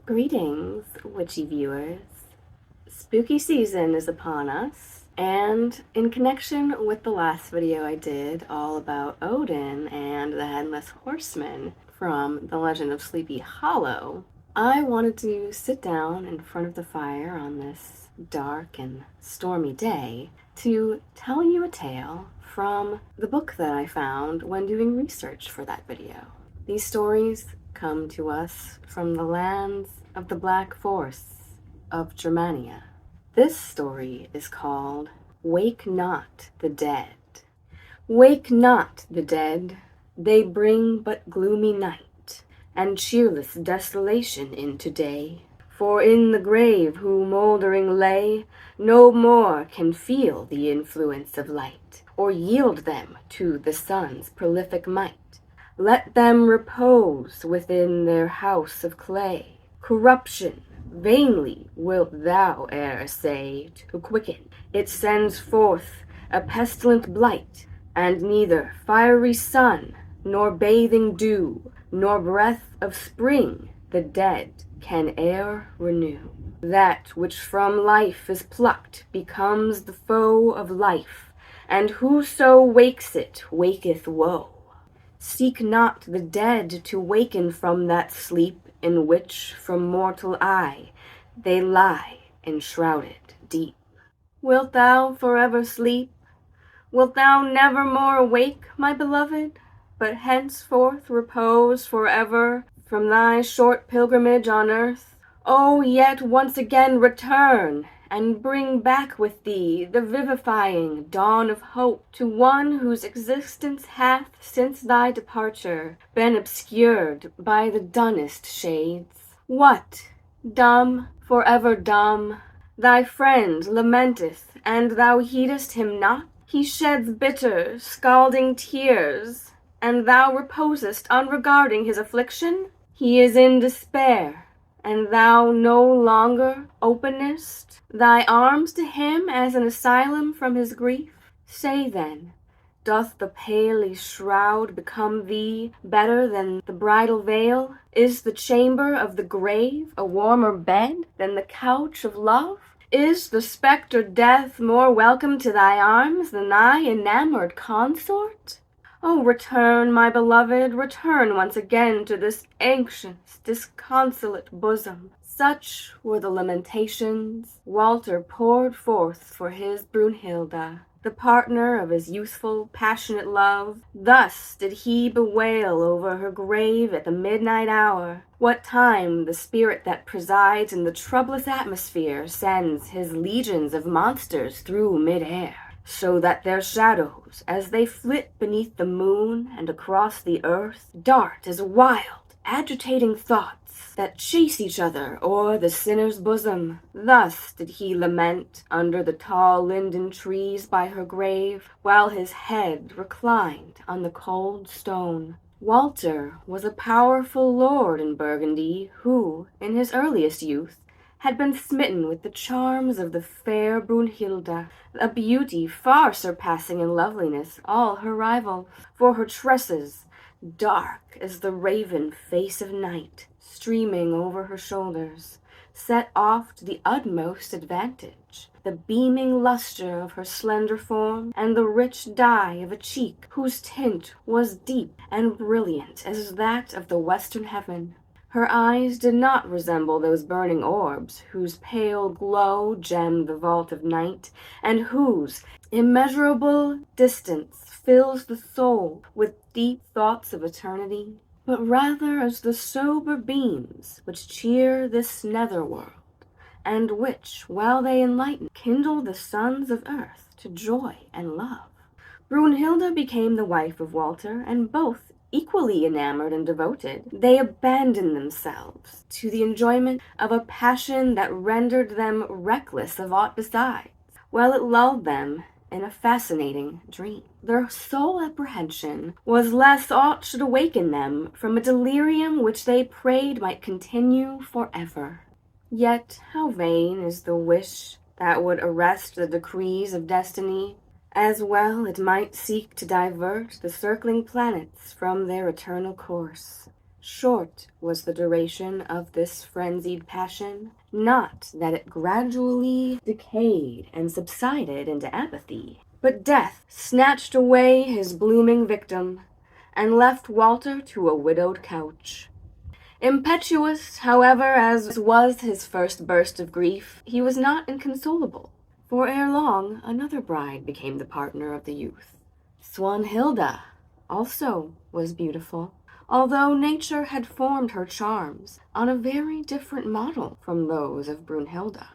Greetings, witchy viewers. Spooky season is upon us, and in connection with the last video I did all about Odin and the Headless Horseman from the Legend of Sleepy Hollow, I wanted to sit down in front of the fire on this dark and stormy day to tell you a tale from the book that I found when doing research for that video. These stories come to us from the lands of the Black Forests of Germania. This story is called Wake Not the Dead. Wake not the dead, they bring but gloomy night, and cheerless desolation into day. For in the grave who mouldering lay, no more can feel the influence of light, or yield them to the sun's prolific might. Let them repose within their house of clay. Corruption vainly wilt thou e'er essay to quicken. It sends forth a pestilent blight, and neither fiery sun, nor bathing dew, nor breath of spring the dead can e'er renew. That which from life is plucked becomes the foe of life, and whoso wakes it waketh woe. Seek not the dead to waken from that sleep in which from mortal eye they lie enshrouded deep. Wilt thou forever sleep? Wilt thou never more awake, my beloved, but henceforth repose forever from thy short pilgrimage on earth? Oh, yet once again return, and bring back with thee the vivifying dawn of hope to one whose existence hath, since thy departure, been obscured by the dunnest shades. What, dumb, forever dumb, thy friend lamenteth, and thou heedest him not? He sheds bitter, scalding tears, and thou reposest unregarding his affliction? He is in despair, and thou no longer openest thy arms to him as an asylum from his grief? Say then, doth the paly shroud become thee better than the bridal veil? Is the chamber of the grave a warmer bed than the couch of love? Is the spectre death more welcome to thy arms than thy enamored consort? Oh, return, my beloved, return once again to this anxious, disconsolate bosom. Such were the lamentations Walter poured forth for his Brunhilde, the partner of his youthful, passionate love. Thus did he bewail over her grave at the midnight hour, what time the spirit that presides in the troublous atmosphere sends his legions of monsters through mid-air, so that their shadows, as they flit beneath the moon and across the earth, dart as wild, agitating thoughts that chase each other o'er the sinner's bosom. Thus did he lament under the tall linden trees by her grave, while his head reclined on the cold stone. Walter was a powerful lord in Burgundy, who, in his earliest youth, had been smitten with the charms of the fair Brunhilde, a beauty far surpassing in loveliness all her rivals, for her tresses, dark as the raven face of night, streaming over her shoulders, set off to the utmost advantage the beaming luster of her slender form, and the rich dye of a cheek whose tint was deep and brilliant as that of the western heaven. Her eyes did not resemble those burning orbs whose pale glow gemmed the vault of night, and whose immeasurable distance fills the soul with deep thoughts of eternity, but rather as the sober beams which cheer this nether world, and which, while they enlighten, kindle the sons of earth to joy and love. Brunhilde became the wife of Walter, and both, equally enamored and devoted, they abandoned themselves to the enjoyment of a passion that rendered them reckless of aught besides, while it lulled them in a fascinating dream. Their sole apprehension was lest aught should awaken them from a delirium which they prayed might continue forever. Yet how vain is the wish that would arrest the decrees of destiny. As well it might seek to divert the circling planets from their eternal course. Short was the duration of this frenzied passion, not that it gradually decayed and subsided into apathy, but death snatched away his blooming victim and left Walter to a widowed couch. Impetuous, however, as was his first burst of grief, he was not inconsolable, for ere long another bride became the partner of the youth. Swanhilda also was beautiful, although nature had formed her charms on a very different model from those of Brunhilda.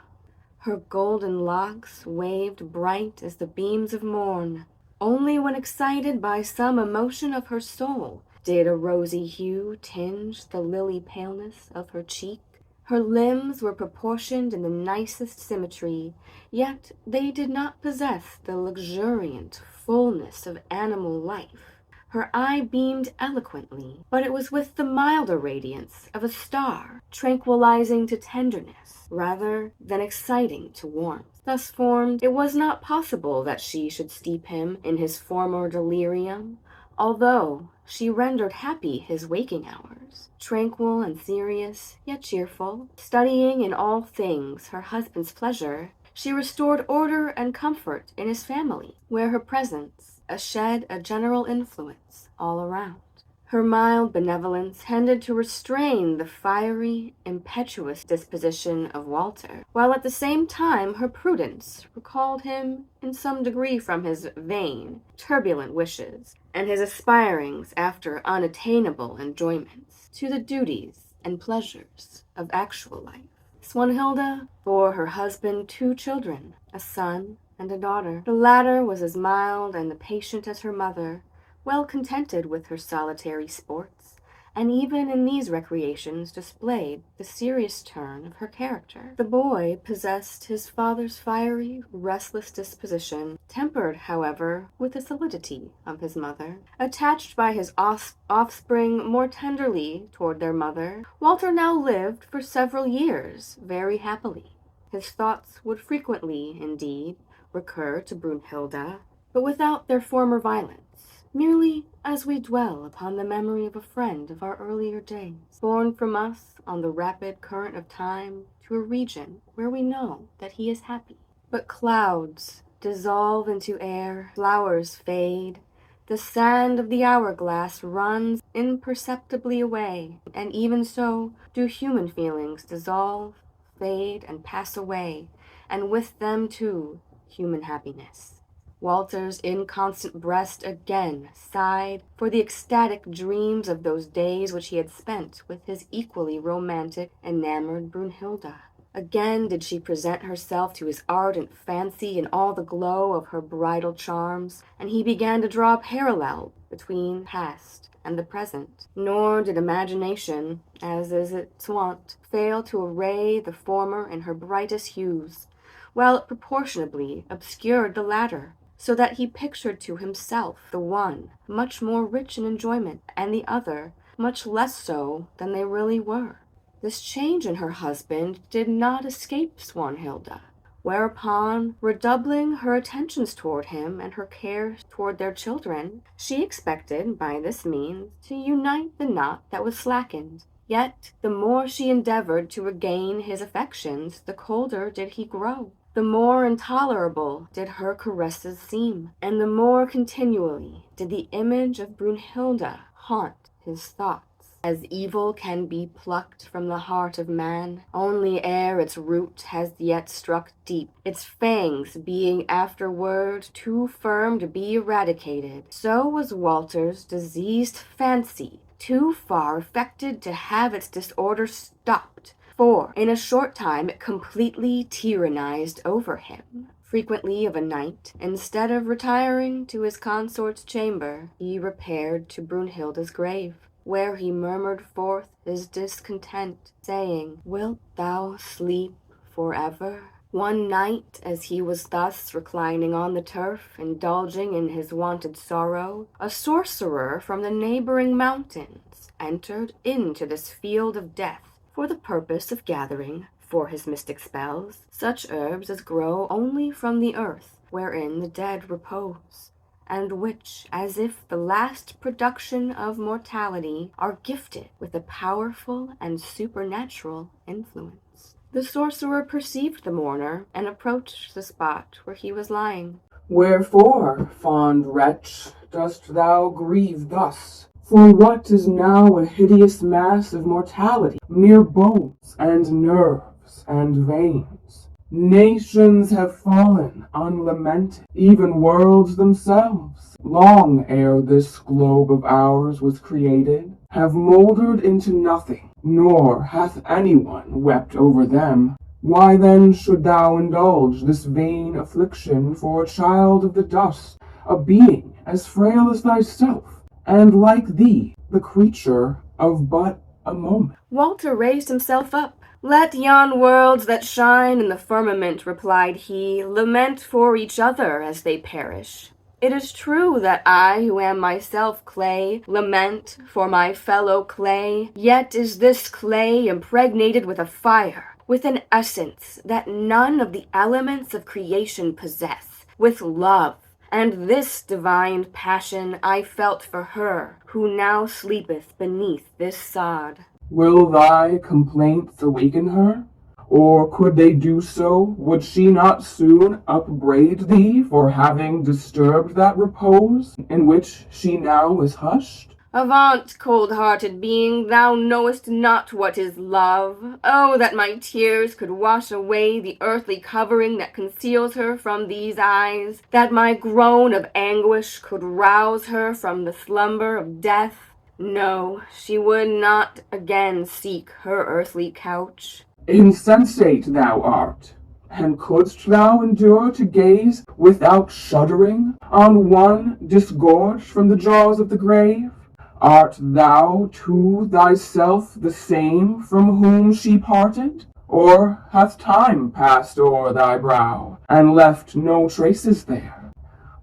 Her golden locks waved bright as the beams of morn. Only when excited by some emotion of her soul did a rosy hue tinge the lily paleness of her cheek. Her limbs were proportioned in the nicest symmetry, yet they did not possess the luxuriant fullness of animal life. Her eye beamed eloquently, but it was with the milder radiance of a star, tranquilizing to tenderness, rather than exciting to warmth. Thus formed, it was not possible that she should steep him in his former delirium, although she rendered happy his waking hours, tranquil and serious, yet cheerful, studying in all things her husband's pleasure. She restored order and comfort in his family, where her presence shed a general influence all around. Her mild benevolence tended to restrain the fiery, impetuous disposition of Walter, while at the same time her prudence recalled him in some degree from his vain, turbulent wishes, and his aspirings after unattainable enjoyments, to the duties and pleasures of actual life. Swanhilda bore her husband 2 children, a son and a daughter. The latter was as mild and patient as her mother, well contented with her solitary sports, and even in these recreations displayed the serious turn of her character. The boy possessed his father's fiery, restless disposition, tempered, however, with the solidity of his mother. Attached by his offspring more tenderly toward their mother, Walter now lived for several years very happily. His thoughts would frequently, indeed, recur to Brunhilda, but without their former violence, merely as we dwell upon the memory of a friend of our earlier days, borne from us on the rapid current of time to a region where we know that he is happy. But clouds dissolve into air, flowers fade, the sand of the hourglass runs imperceptibly away, and even so do human feelings dissolve, fade, and pass away, and with them, too, human happiness. Walter's inconstant breast again sighed for the ecstatic dreams of those days which he had spent with his equally romantic, enamored Brunhilda. Again did she present herself to his ardent fancy in all the glow of her bridal charms, and he began to draw a parallel between past and the present. Nor did imagination, as is its wont, fail to array the former in her brightest hues, while it proportionably obscured the latter, so that he pictured to himself the one much more rich in enjoyment, and the other much less so than they really were. This change in her husband did not escape Swanhilda, whereupon, redoubling her attentions toward him and her care toward their children, she expected by this means to unite the knot that was slackened. Yet the more she endeavored to regain his affections, the colder did he grow. The more intolerable did her caresses seem, and the more continually did the image of Brunhilda haunt his thoughts. As evil can be plucked from the heart of man only ere its root has yet struck deep, its fangs being afterward too firm to be eradicated, so was Walter's diseased fancy too far affected to have its disorder stopped, for in a short time it completely tyrannized over him. Frequently of a night, instead of retiring to his consort's chamber, he repaired to Brunhilda's grave, where he murmured forth his discontent, saying, "Wilt thou sleep forever?" One night, as he was thus reclining on the turf, indulging in his wonted sorrow, a sorcerer from the neighboring mountains entered into this field of death for the purpose of gathering, for his mystic spells, such herbs as grow only from the earth wherein the dead repose. and which, as if the last production of mortality, are gifted with a powerful and supernatural influence. The sorcerer perceived the mourner and approached the spot where he was lying. "Wherefore, fond wretch, dost thou grieve thus? For what is now a hideous mass of mortality, mere bones and nerves and veins? Nations have fallen unlamented, even worlds themselves, long ere this globe of ours was created, have mouldered into nothing, nor hath anyone wept over them. Why then should thou indulge this vain affliction for a child of the dust, a being as frail as thyself, and like thee, the creature of but a moment?" Walter raised himself up. "Let yon worlds that shine in the firmament," replied he, "lament for each other as they perish. It is true that I, who am myself clay, lament for my fellow clay, yet is this clay impregnated with a fire, with an essence that none of the elements of creation possess, with love, and this divine passion I felt for her, who now sleepeth beneath this sod." Will thy complaints awaken her? Or could they do so, would she not soon upbraid thee for having disturbed that repose in which she now is hushed? "Avaunt, cold-hearted being, thou knowest not what is love. Oh, that my tears could wash away the earthly covering that conceals her from these eyes, that my groan of anguish could rouse her from the slumber of death. No, she would not again seek her earthly couch." Insensate thou art! And couldst thou endure to gaze without shuddering on one disgorged from the jaws of the grave? Art thou too thyself the same from whom she parted? Or hath time passed o'er thy brow, and left no traces there?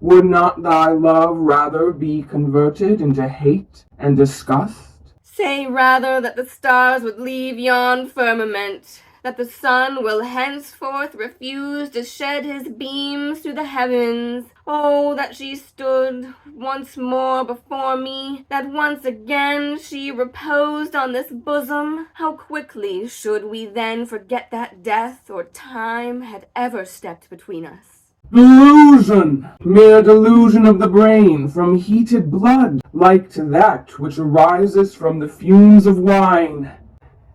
Would not thy love rather be converted into hate and disgust? "Say rather that the stars would leave yon firmament, that the sun will henceforth refuse to shed his beams through the heavens. Oh, that she stood once more before me, that once again she reposed on this bosom. How quickly should we then forget that death or time had ever stepped between us." Delusion! Mere delusion of the brain from heated blood, like to that which arises from the fumes of wine.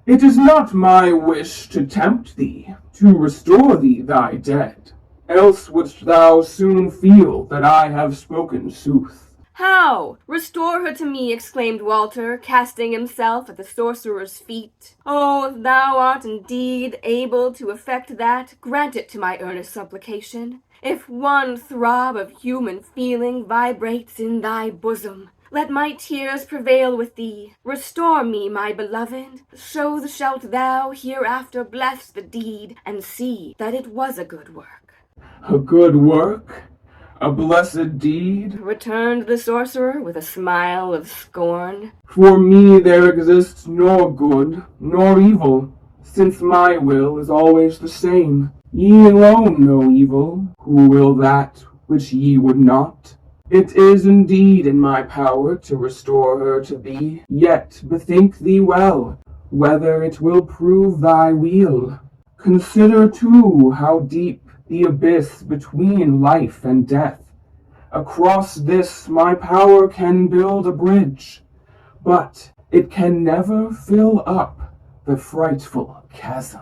It is not my wish to tempt thee, to restore thee thy dead, else wouldst thou soon feel that I have spoken sooth. "How? Restore her to me," exclaimed Walter, casting himself at the sorcerer's feet. "Oh, if thou art indeed able to effect that, grant it to my earnest supplication. If one throb of human feeling vibrates in thy bosom, let my tears prevail with thee. Restore me, my beloved. So shalt thou hereafter bless the deed, and see that it was a good work." A good work? A blessed deed? Returned the sorcerer with a smile of scorn. For me there exists nor good nor evil, since my will is always the same. Ye alone know evil, who will that which ye would not. It is indeed in my power to restore her to thee, yet bethink thee well, whether it will prove thy weal. Consider too how deep the abyss between life and death. Across this my power can build a bridge, but it can never fill up the frightful chasm.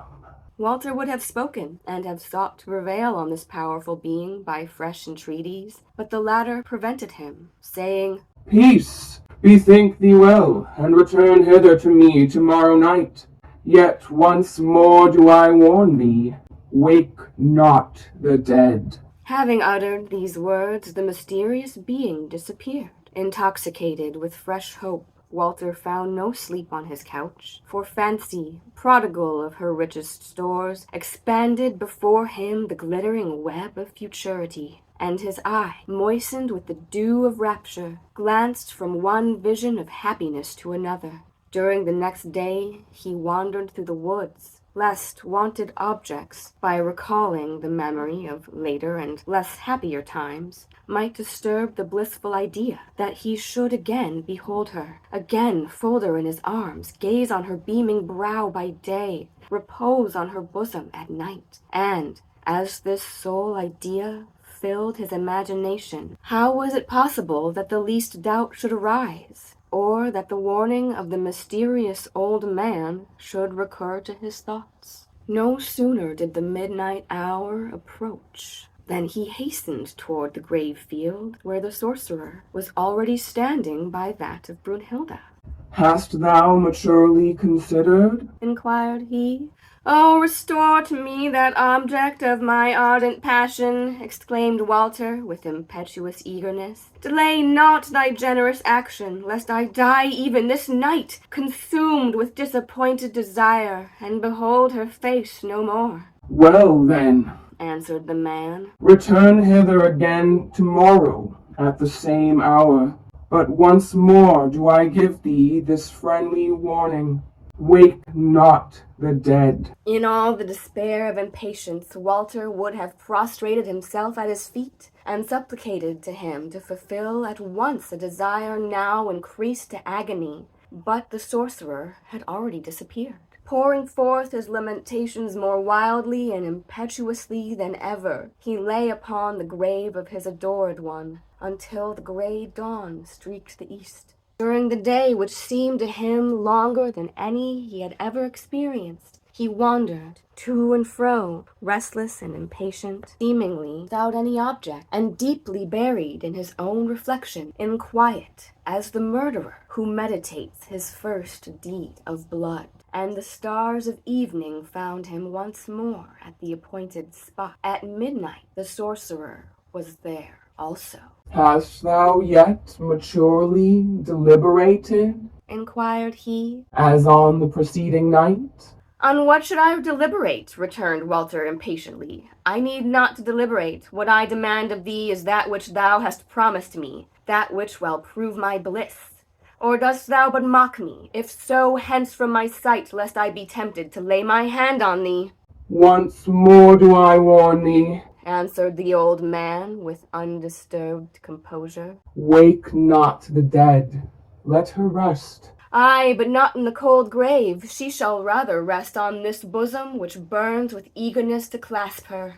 Walter would have spoken and have sought to prevail on this powerful being by fresh entreaties, but the latter prevented him, saying, "Peace! Bethink thee well, and return hither to me tomorrow night. Yet once more do I warn thee, wake not the dead." Having uttered these words, the mysterious being disappeared. Intoxicated with fresh hope, Walter found no sleep on his couch, for fancy, prodigal of her richest stores, expanded before him the glittering web of futurity, and his eye, moistened with the dew of rapture, glanced from one vision of happiness to another. During the next day, he wandered through the woods, lest wanted objects, by recalling the memory of later and less happier times, might disturb the blissful idea that he should again behold her, again fold her in his arms, gaze on her beaming brow by day, repose on her bosom at night. And, as this sole idea filled his imagination, how was it possible that the least doubt should arise, or that the warning of the mysterious old man should recur to his thoughts? No sooner did the midnight hour approach than he hastened toward the grave field where the sorcerer was already standing by that of Brunhilda. "Hast thou maturely considered?" inquired he. "Oh, restore to me that object of my ardent passion," exclaimed Walter with impetuous eagerness. "Delay not thy generous action, lest I die even this night, consumed with disappointed desire, and behold her face no more." "Well, then," answered the man, "return hither again tomorrow at the same hour. But once more do I give thee this friendly warning. Wake not the dead." In all the despair of impatience, Walter would have prostrated himself at his feet and supplicated to him to fulfill at once a desire now increased to agony. But the sorcerer had already disappeared, pouring forth his lamentations more wildly and impetuously than ever. He lay upon the grave of his adored one until the gray dawn streaked the east. During the day, which seemed to him longer than any he had ever experienced, he wandered to and fro, restless and impatient, seemingly without any object, and deeply buried in his own reflection, in quiet, as the murderer who meditates his first deed of blood. And the stars of evening found him once more at the appointed spot. At midnight, the sorcerer was there also. "Hast thou yet maturely deliberated?" inquired he. "As on the preceding night?" "On what should I deliberate?" returned Walter impatiently. "I need not to deliberate. What I demand of thee is that which thou hast promised me, that which will prove my bliss. Or dost thou but mock me? If so, hence from my sight, lest I be tempted to lay my hand on thee." "Once more do I warn thee," answered the old man with undisturbed composure. "wake not the dead. Let her rest." "Ay, but not in the cold grave. She shall rather rest on this bosom which burns with eagerness to clasp her."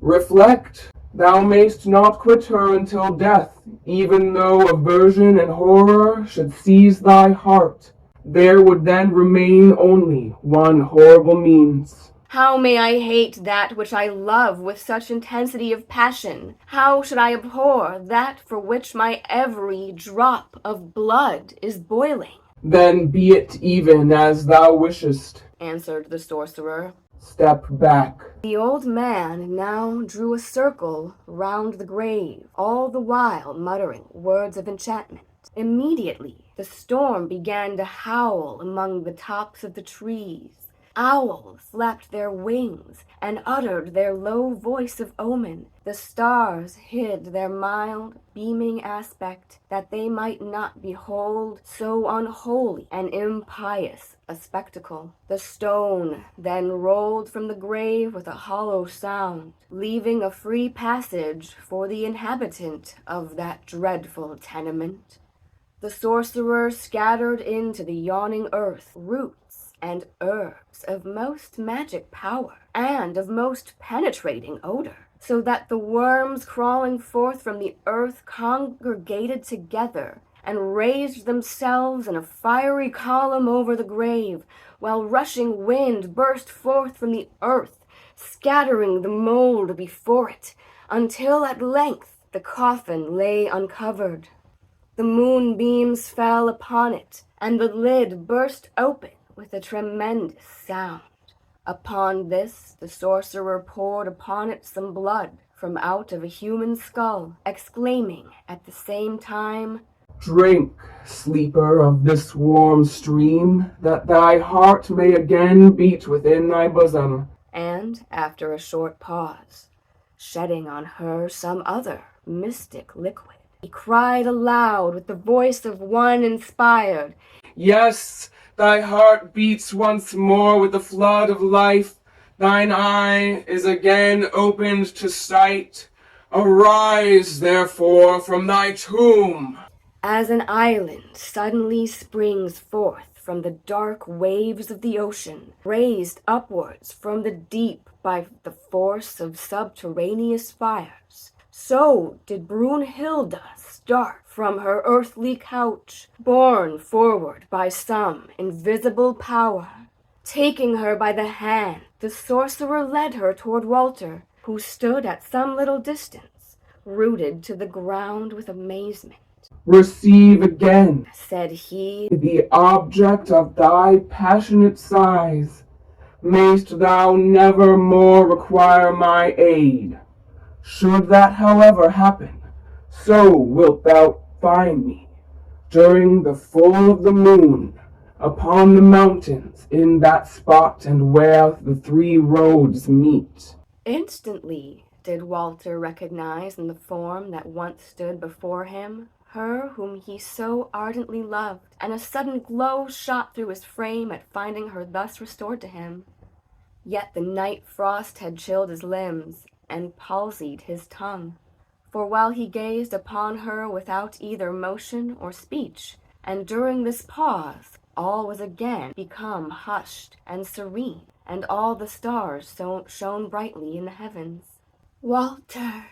"Reflect. Thou mayst not quit her until death, even though aversion and horror should seize thy heart. There would then remain only one horrible means." "How may I hate that which I love with such intensity of passion? How should I abhor that for which my every drop of blood is boiling?" "Then be it even as thou wishest," answered the sorcerer. "Step back." The old man now drew a circle round the grave, all the while muttering words of enchantment. Immediately the storm began to howl among the tops of the trees. Owls flapped their wings and uttered their low voice of omen. The stars hid their mild, beaming aspect, that they might not behold so unholy and impious a spectacle. The stone then rolled from the grave with a hollow sound, leaving a free passage for the inhabitant of that dreadful tenement. The sorcerer scattered into the yawning earth roots and herbs of most magic power and of most penetrating odor, so that the worms crawling forth from the earth congregated together and raised themselves in a fiery column over the grave, while rushing wind burst forth from the earth, scattering the mold before it, until at length the coffin lay uncovered. The moonbeams fell upon it, and the lid burst open with a tremendous sound. Upon this the sorcerer poured upon it some blood from out of a human skull, exclaiming at the same time, "Drink, sleeper, of this warm stream, that thy heart may again beat within thy bosom." And, after a short pause, shedding on her some other mystic liquid, he cried aloud with the voice of one inspired, "Yes, Thy heart beats once more with the flood of life. Thine eye is again opened to sight. Arise, therefore, from thy tomb. As an island suddenly springs forth from the dark waves of the ocean, raised upwards from the deep by the force of subterraneous fires, so did Brunhilde start from her earthly couch, borne forward by some invisible power. Taking her by the hand, the sorcerer led her toward Walter, who stood at some little distance, rooted to the ground with amazement. Receive again, Said he, the object of thy passionate sighs. Mayst thou never more require my aid. Should that, however, happen, so wilt thou find me, during the full of the moon, upon the mountains, in that spot and where the three roads meet. Instantly did Walter recognize in the form that once stood before him her whom he so ardently loved, and a sudden glow shot through his frame at finding her thus restored to him. Yet the night frost had chilled his limbs and palsied his tongue, for while he gazed upon her without either motion or speech, and during this pause all was again become hushed and serene, and all the stars shone brightly in the heavens. "Walter!"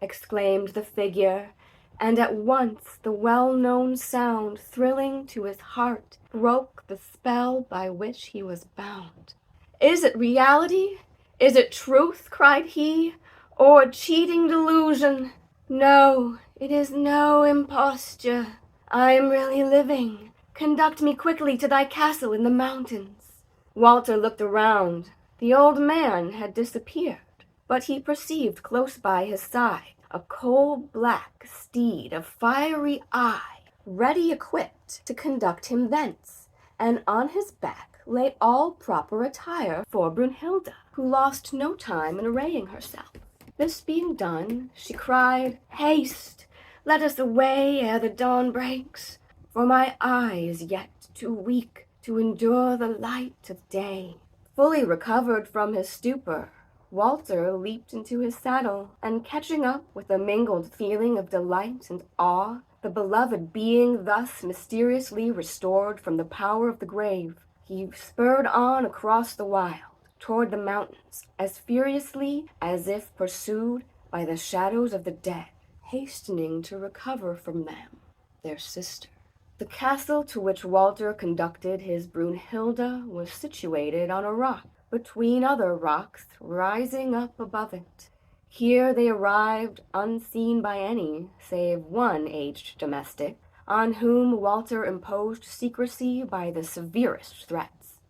exclaimed the figure, and at once the well-known sound thrilling to his heart broke the spell by which he was bound. "Is it reality? Is it truth?" cried he, "or cheating delusion? No, it is no imposture. I am really living. Conduct me quickly to thy castle in the mountains." Walter looked around. The old man had disappeared, but he perceived close by his side a coal-black steed of fiery eye, ready equipped to conduct him thence, and on his back lay all proper attire for Brunhilde, who lost no time in arraying herself. This being done, she cried, "Haste, let us away ere the dawn breaks, for my eye is yet too weak to endure the light of day." Fully recovered from his stupor, Walter leaped into his saddle, and catching up with a mingled feeling of delight and awe, the beloved being thus mysteriously restored from the power of the grave, he spurred on across the wild, toward the mountains, as furiously as if pursued by the shadows of the dead, hastening to recover from them their sister. The castle to which Walter conducted his Brunhilde was situated on a rock, between other rocks rising up above it. Here they arrived unseen by any save one aged domestic, on whom Walter imposed secrecy by the severest threats.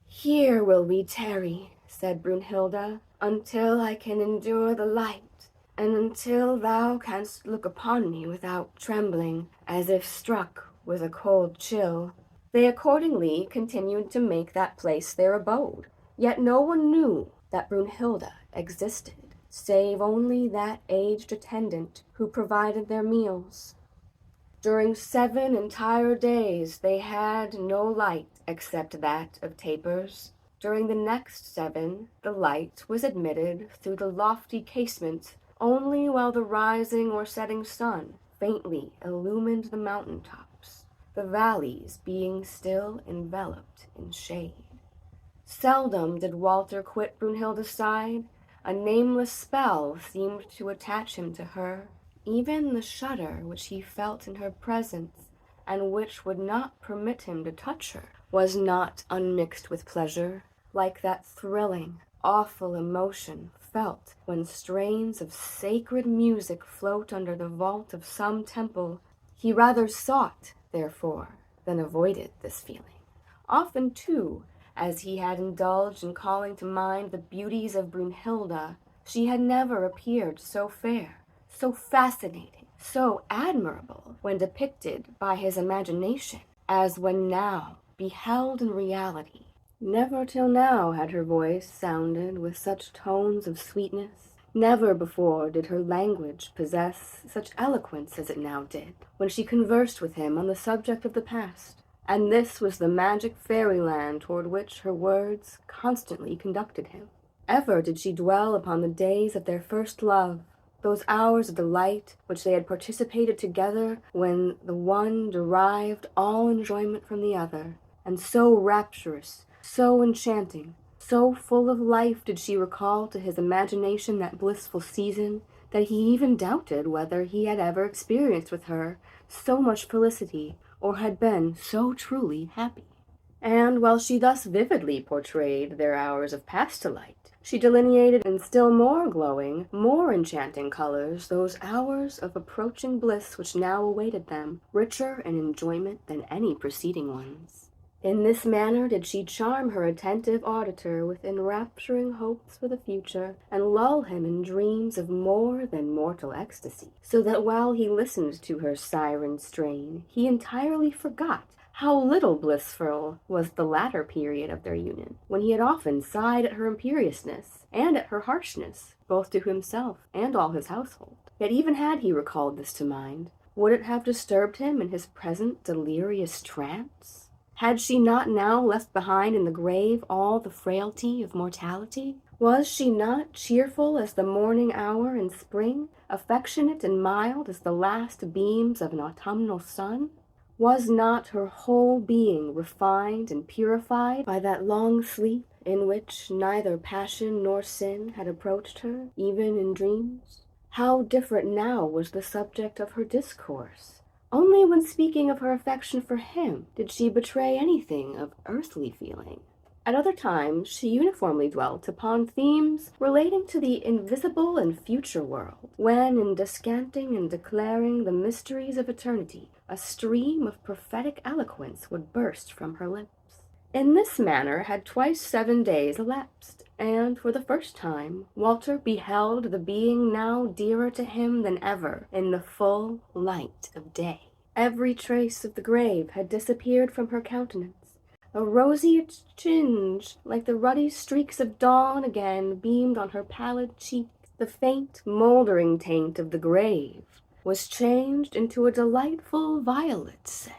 "Here will we tarry," said Brunhilde, "until I can endure the light, and until thou canst look upon me without trembling, as if struck with a cold chill." They accordingly continued to make that place their abode, yet no one knew that Brunhilde existed, save only that aged attendant who provided their meals. During 7 entire days they had no light except that of tapers. During the next 7, the light was admitted through the lofty casement only while the rising or setting sun faintly illumined the mountain tops, the valleys being still enveloped in shade. Seldom did Walter quit Brunhilde's side. A nameless spell seemed to attach him to her. Even the shudder which he felt in her presence, and which would not permit him to touch her, was not unmixed with pleasure, like that thrilling, awful emotion felt when strains of sacred music float under the vault of some temple. He rather sought, therefore, than avoided this feeling. Often, too, as he had indulged in calling to mind the beauties of Brunhilde, she had never appeared so fair, so fascinating, so admirable when depicted by his imagination, as when now beheld in reality. Never till now had her voice sounded with such tones of sweetness. Never before did her language possess such eloquence as it now did, when she conversed with him on the subject of the past. and this was the magic fairyland toward which her words constantly conducted him. Ever did she dwell upon the days of their first love, those hours of delight which they had participated together, when the one derived all enjoyment from the other, and so rapturous, so enchanting, so full of life did she recall to his imagination that blissful season, that he even doubted whether he had ever experienced with her so much felicity, or had been so truly happy. And while she thus vividly portrayed their hours of past delight, she delineated in still more glowing, more enchanting colors those hours of approaching bliss which now awaited them, richer in enjoyment than any preceding ones. In this manner did she charm her attentive auditor with enrapturing hopes for the future, and lull him in dreams of more than mortal ecstasy, so that while he listened to her siren strain, he entirely forgot how little blissful was the latter period of their union, when he had often sighed at her imperiousness, and at her harshness, both to himself and all his household. Yet even had he recalled this to mind, would it have disturbed him in his present delirious trance? Had she not now left behind in the grave all the frailty of mortality? Was she not cheerful as the morning hour in spring, affectionate and mild as the last beams of an autumnal sun? Was not her whole being refined and purified by that long sleep in which neither passion nor sin had approached her, even in dreams? How different now was the subject of her discourse! Only when speaking of her affection for him did she betray anything of earthly feeling. At other times she uniformly dwelt upon themes relating to the invisible and future world, when, in descanting and declaring the mysteries of eternity, a stream of prophetic eloquence would burst from her lips. In this manner had twice 7 days elapsed, and for the first time Walter beheld the being now dearer to him than ever in the full light of day. Every trace of the grave had disappeared from her countenance. A roseate tinge, like the ruddy streaks of dawn, again beamed on her pallid cheek. The faint, moldering taint of the grave was changed into a delightful violet scent,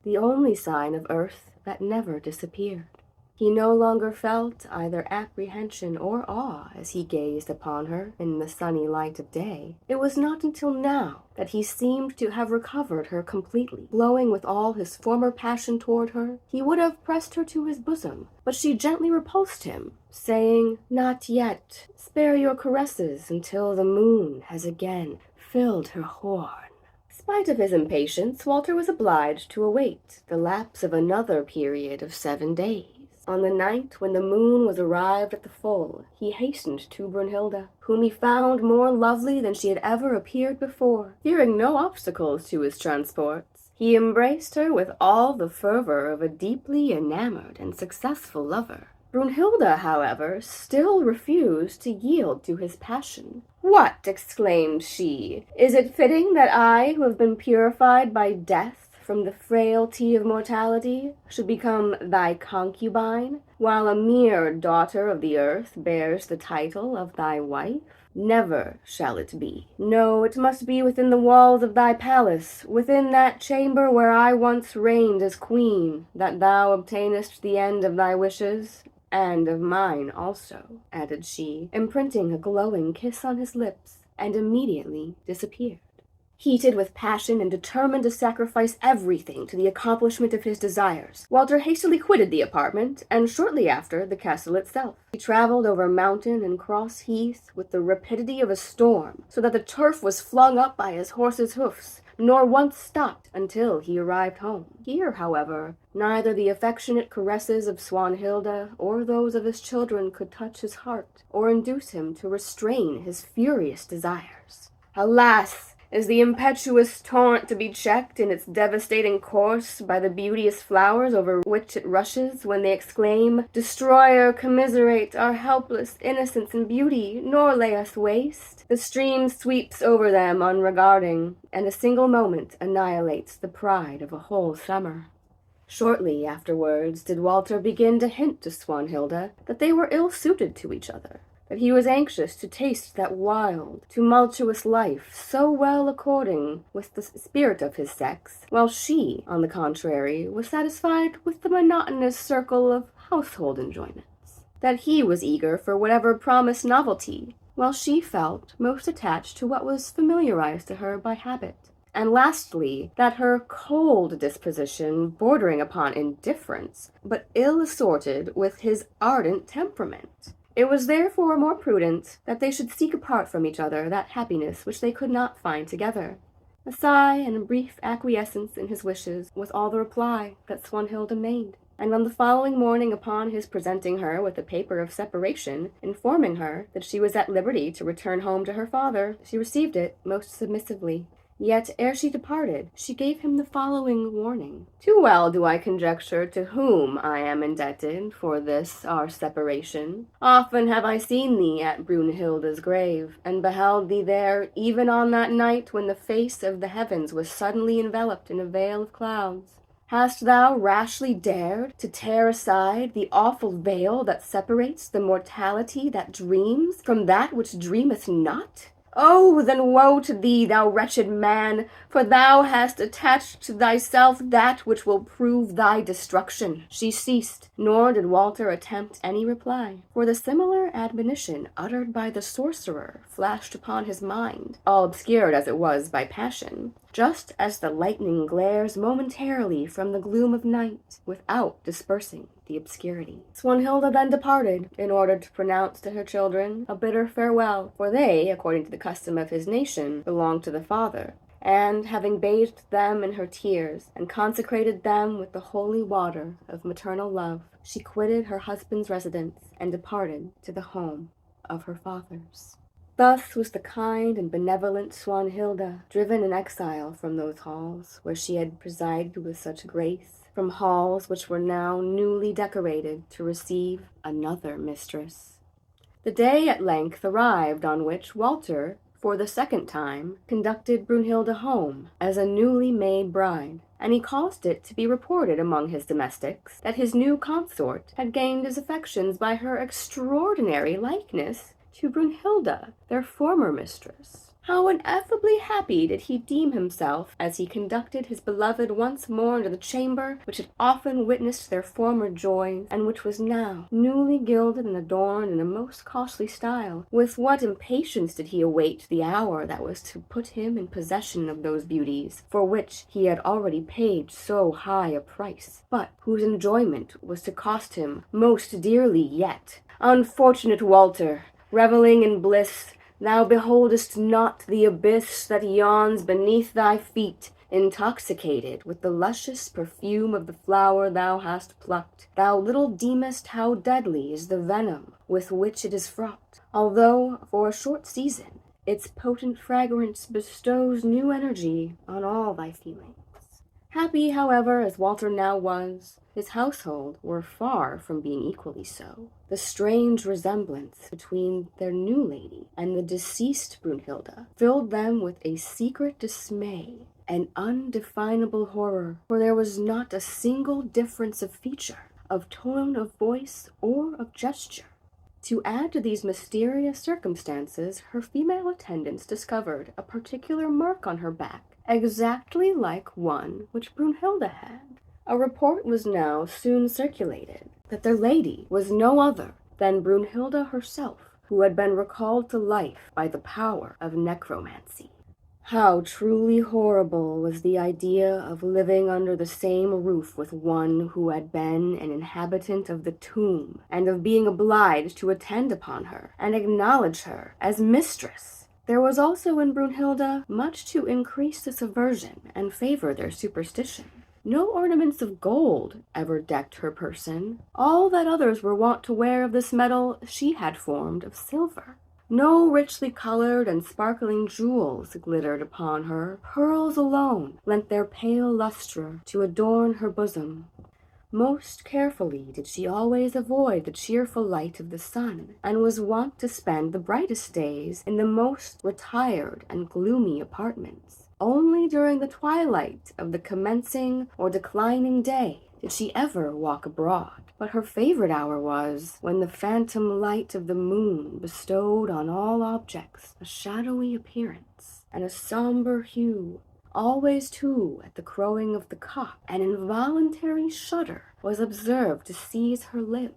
the only sign of earth that never disappeared. He no longer felt either apprehension or awe as he gazed upon her in the sunny light of day. It was not until now that he seemed to have recovered her completely. Glowing with all his former passion toward her, he would have pressed her to his bosom, but she gently repulsed him, saying, "Not yet. Spare your caresses until the moon has again filled her horn." Spite of his impatience, Walter was obliged to await the lapse of another period of 7 days. On the night when the moon was arrived at the full, he hastened to Brunhilde, whom he found more lovely than she had ever appeared before. Fearing no obstacles to his transports, he embraced her with all the fervor of a deeply enamored and successful lover. Brunhilde, however, still refused to yield to his passion. "What!" exclaimed she, "is it fitting that I, who have been purified by death from the frailty of mortality, should become thy concubine, while a mere daughter of the earth bears the title of thy wife? Never shall it be. No, it must be within the walls of thy palace, within that chamber where I once reigned as queen, that thou obtainest the end of thy wishes, and of mine also," added she, imprinting a glowing kiss on his lips, and immediately disappeared. Heated with passion and determined to sacrifice everything to the accomplishment of his desires, Walter hastily quitted the apartment, and shortly after the castle itself. He traveled over mountain and cross heath with the rapidity of a storm, so that the turf was flung up by his horse's hoofs, nor once stopped until he arrived home. Here, however, neither the affectionate caresses of Swanhilda or those of his children could touch his heart, or induce him to restrain his furious desires. Alas! Is the impetuous torrent to be checked in its devastating course by the beauteous flowers over which it rushes, when they exclaim, "Destroyer, commiserate our helpless innocence and beauty, nor lay us waste"? The stream sweeps over them unregarding, and a single moment annihilates the pride of a whole summer. Shortly afterwards did Walter begin to hint to Swanhilda that they were ill-suited to each other, that he was anxious to taste that wild, tumultuous life so well according with the spirit of his sex, while she, on the contrary, was satisfied with the monotonous circle of household enjoyments; that he was eager for whatever promised novelty, while she felt most attached to what was familiarized to her by habit; and lastly, that her cold disposition, bordering upon indifference, but ill assorted with his ardent temperament. It was therefore more prudent that they should seek apart from each other that happiness which they could not find together. A sigh and a brief acquiescence in his wishes was all the reply that Swanhilda made, and on the following morning, upon his presenting her with a paper of separation, informing her that she was at liberty to return home to her father, she received it most submissively. Yet, ere she departed, she gave him the following warning. Too well do I conjecture to whom I am indebted for this our separation. Often have I seen thee at Brunhilda's grave, and beheld thee there even on that night when the face of the heavens was suddenly enveloped in a veil of clouds. Hast thou rashly dared to tear aside the awful veil that separates the mortality that dreams from that which dreameth not? Oh, then woe to thee, thou wretched man, for thou hast attached to thyself that which will prove thy destruction. She ceased, nor did Walter attempt any reply, for the similar admonition uttered by the sorcerer flashed upon his mind, all obscured as it was by passion, just as the lightning glares momentarily from the gloom of night, without dispersing the obscurity. Swanhilda then departed, in order to pronounce to her children a bitter farewell, for they, according to the custom of his nation, belonged to the father, and, having bathed them in her tears, and consecrated them with the holy water of maternal love, she quitted her husband's residence, and departed to the home of her fathers. Thus was the kind and benevolent Swanhilda driven in exile from those halls where she had presided with such grace, from halls which were now newly decorated to receive another mistress. The day at length arrived on which Walter, for the second time, conducted Brunhilda home as a newly made bride, and he caused it to be reported among his domestics that his new consort had gained his affections by her extraordinary likeness to Brunhilda, their former mistress. How ineffably happy did he deem himself as he conducted his beloved once more into the chamber which had often witnessed their former joys, and which was now newly gilded and adorned in a most costly style. With what impatience did he await the hour that was to put him in possession of those beauties, for which he had already paid so high a price, but whose enjoyment was to cost him most dearly yet. Unfortunate Walter! Reveling in bliss, thou beholdest not the abyss that yawns beneath thy feet, intoxicated with the luscious perfume of the flower thou hast plucked. Thou little deemest how deadly is the venom with which it is fraught, although for a short season its potent fragrance bestows new energy on all thy feelings. Happy, however, as Walter now was, his household were far from being equally so. The strange resemblance between their new lady and the deceased Brunhilda filled them with a secret dismay and undefinable horror, for there was not a single difference of feature, of tone of voice, or of gesture. To add to these mysterious circumstances, her female attendants discovered a particular mark on her back, exactly like one which Brunhilda had. A report was now soon circulated that their lady was no other than Brunhilda herself, who had been recalled to life by the power of necromancy. How truly horrible was the idea of living under the same roof with one who had been an inhabitant of the tomb, and of being obliged to attend upon her and acknowledge her as mistress. There was also in Brunhilda much to increase this aversion and favor their superstition. No ornaments of gold ever decked her person. All that others were wont to wear of this metal she had formed of silver. No richly colored and sparkling jewels glittered upon her. Pearls alone lent their pale lustre to adorn her bosom. Most carefully did she always avoid the cheerful light of the sun, and was wont to spend the brightest days in the most retired and gloomy apartments. Only during the twilight of the commencing or declining day did she ever walk abroad. But her favorite hour was when the phantom light of the moon bestowed on all objects a shadowy appearance and a somber hue. Always, too, at the crowing of the cock, an involuntary shudder was observed to seize her limbs.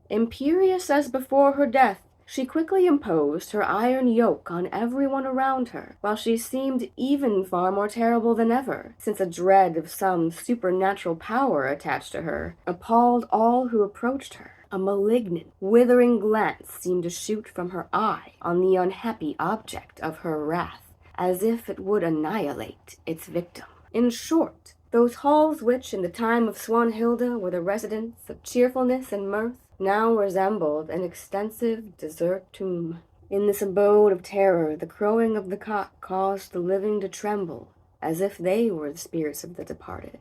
Imperious as before her death, she quickly imposed her iron yoke on everyone around her, while she seemed even far more terrible than ever, since a dread of some supernatural power attached to her appalled all who approached her. A malignant, withering glance seemed to shoot from her eye on the unhappy object of her wrath, as if it would annihilate its victim. In short, those halls which in the time of Swanhilda were the residence of cheerfulness and mirth now resembled an extensive desert tomb. In this abode of terror, the crowing of the cock caused the living to tremble, as if they were the spirits of the departed,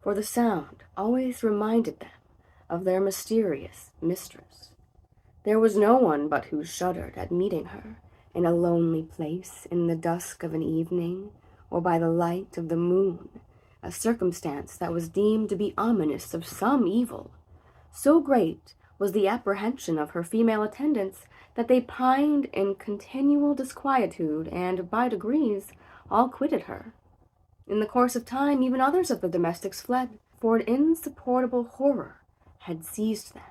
for the sound always reminded them of their mysterious mistress. There was no one but who shuddered at meeting her in a lonely place in the dusk of an evening, or by the light of the moon, a circumstance that was deemed to be ominous of some evil. So great was the apprehension of her female attendants that they pined in continual disquietude, and by degrees all quitted her. In the course of time, even others of the domestics fled, for an insupportable horror had seized them.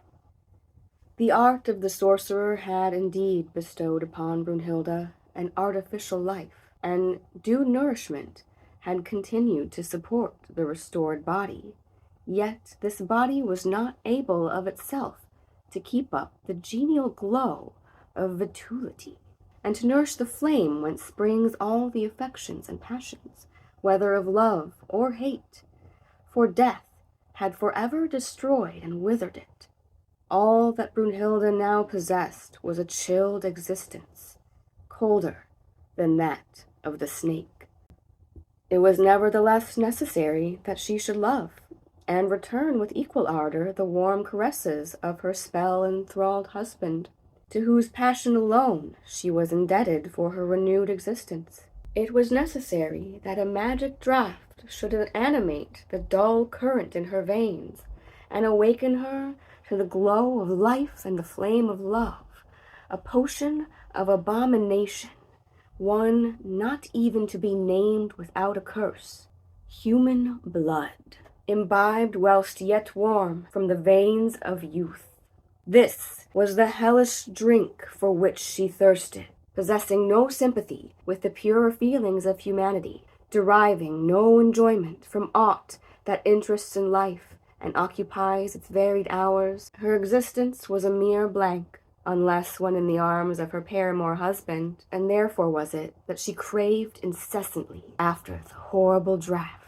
The art of the sorcerer had indeed bestowed upon Brunhilde an artificial life, and due nourishment had continued to support the restored body. Yet this body was not able of itself to keep up the genial glow of vituality, and to nourish the flame whence springs all the affections and passions, whether of love or hate, for death had forever destroyed and withered it. All that Brunhilde now possessed was a chilled existence, colder than that of the snake. It was nevertheless necessary that she should love, and return with equal ardor the warm caresses of her spell-enthralled husband, to whose passion alone she was indebted for her renewed existence. It was necessary that a magic draught should animate the dull current in her veins, and awaken her to the glow of life and the flame of love, a potion of abomination, one not even to be named without a curse, human blood, imbibed whilst yet warm from the veins of youth. This was the hellish drink for which she thirsted, possessing no sympathy with the purer feelings of humanity, deriving no enjoyment from aught that interests in life and occupies its varied hours. Her existence was a mere blank, unless when in the arms of her paramour husband, and therefore was it that she craved incessantly after the horrible draught.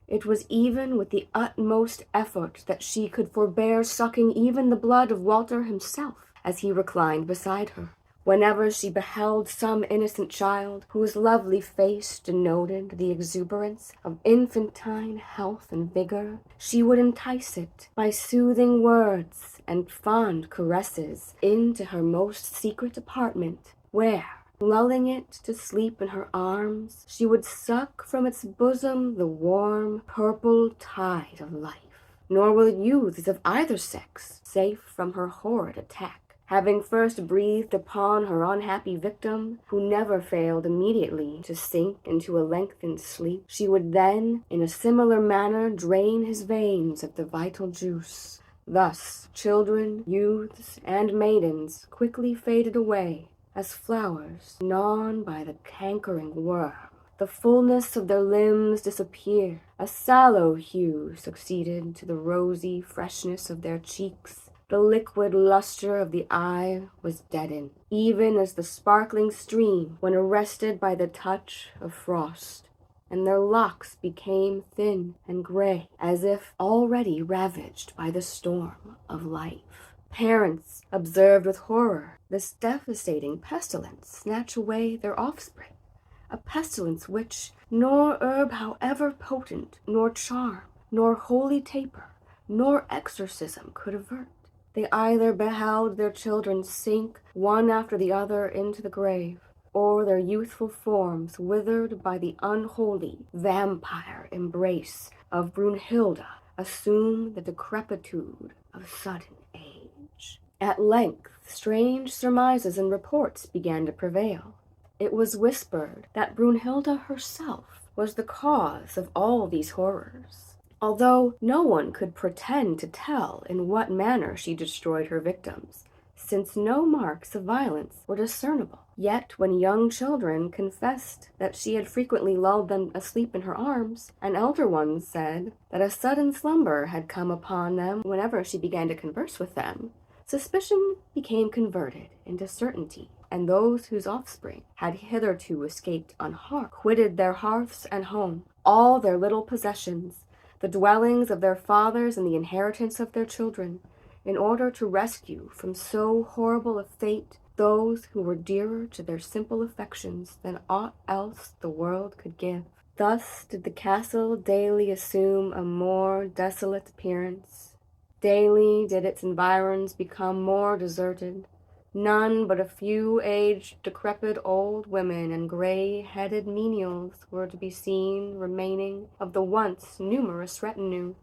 It was even with the utmost effort that she could forbear sucking even the blood of Walter himself, as he reclined beside her. Whenever she beheld some innocent child whose lovely face denoted the exuberance of infantine health and vigor, she would entice it by soothing words and fond caresses into her most secret apartment, where, lulling it to sleep in her arms, she would suck from its bosom the warm, purple tide of life. Nor will youths of either sex, safe from her horrid attack, having first breathed upon her unhappy victim, who never failed immediately to sink into a lengthened sleep, she would then, in a similar manner, drain his veins of the vital juice. Thus, children, youths, and maidens quickly faded away, as flowers gnawn by the cankering worm. The fullness of their limbs disappeared. A sallow hue succeeded to the rosy freshness of their cheeks. The liquid luster of the eye was deadened, even as the sparkling stream when arrested by the touch of frost, and their locks became thin and gray, as if already ravaged by the storm of life. Parents observed with horror this devastating pestilence snatch away their offspring, a pestilence which nor herb however potent, nor charm, nor holy taper, nor exorcism could avert. They either beheld their children sink one after the other into the grave, or their youthful forms withered by the unholy vampire embrace of Brunhilde, assume the decrepitude of sudden age. At length, strange surmises and reports began to prevail. It was whispered that Brunhilde herself was the cause of all these horrors, although no one could pretend to tell in what manner she destroyed her victims, since no marks of violence were discernible. Yet when young children confessed that she had frequently lulled them asleep in her arms, and elder ones said that a sudden slumber had come upon them whenever she began to converse with them, suspicion became converted into certainty, and those whose offspring had hitherto escaped unharmed quitted their hearths and home, all their little possessions, the dwellings of their fathers and the inheritance of their children, in order to rescue from so horrible a fate those who were dearer to their simple affections than aught else the world could give. Thus did the castle daily assume a more desolate appearance. Daily did its environs become more deserted. None but a few aged, decrepit old women and gray-headed menials were to be seen remaining of the once numerous retinue.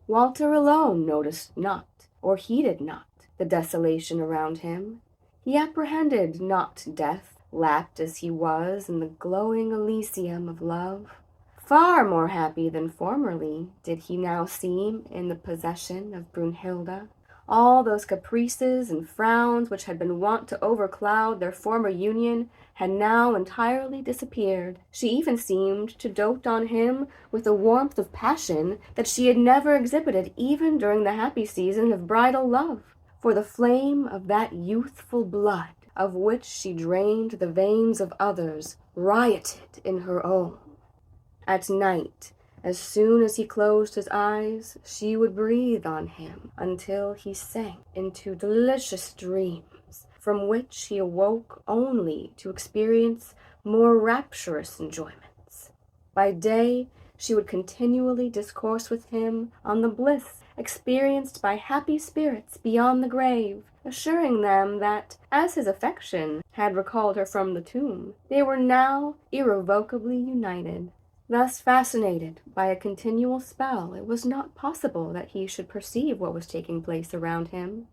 Walter alone noticed not, or heeded not, the desolation around him. He apprehended not death, lapped as he was in the glowing Elysium of love. Far more happy than formerly did he now seem in the possession of Brunhilde. All those caprices and frowns which had been wont to overcloud their former union had now entirely disappeared. She even seemed to dote on him with a warmth of passion that she had never exhibited even during the happy season of bridal love. For the flame of that youthful blood, of which she drained the veins of others, rioted in her own. At night, as soon as he closed his eyes, she would breathe on him until he sank into delicious dreams, from which he awoke only to experience more rapturous enjoyments. By day, she would continually discourse with him on the bliss experienced by happy spirits beyond the grave, assuring them that, as his affection had recalled her from the tomb, they were now irrevocably united. Thus fascinated by a continual spell, it was not possible that he should perceive what was taking place around him.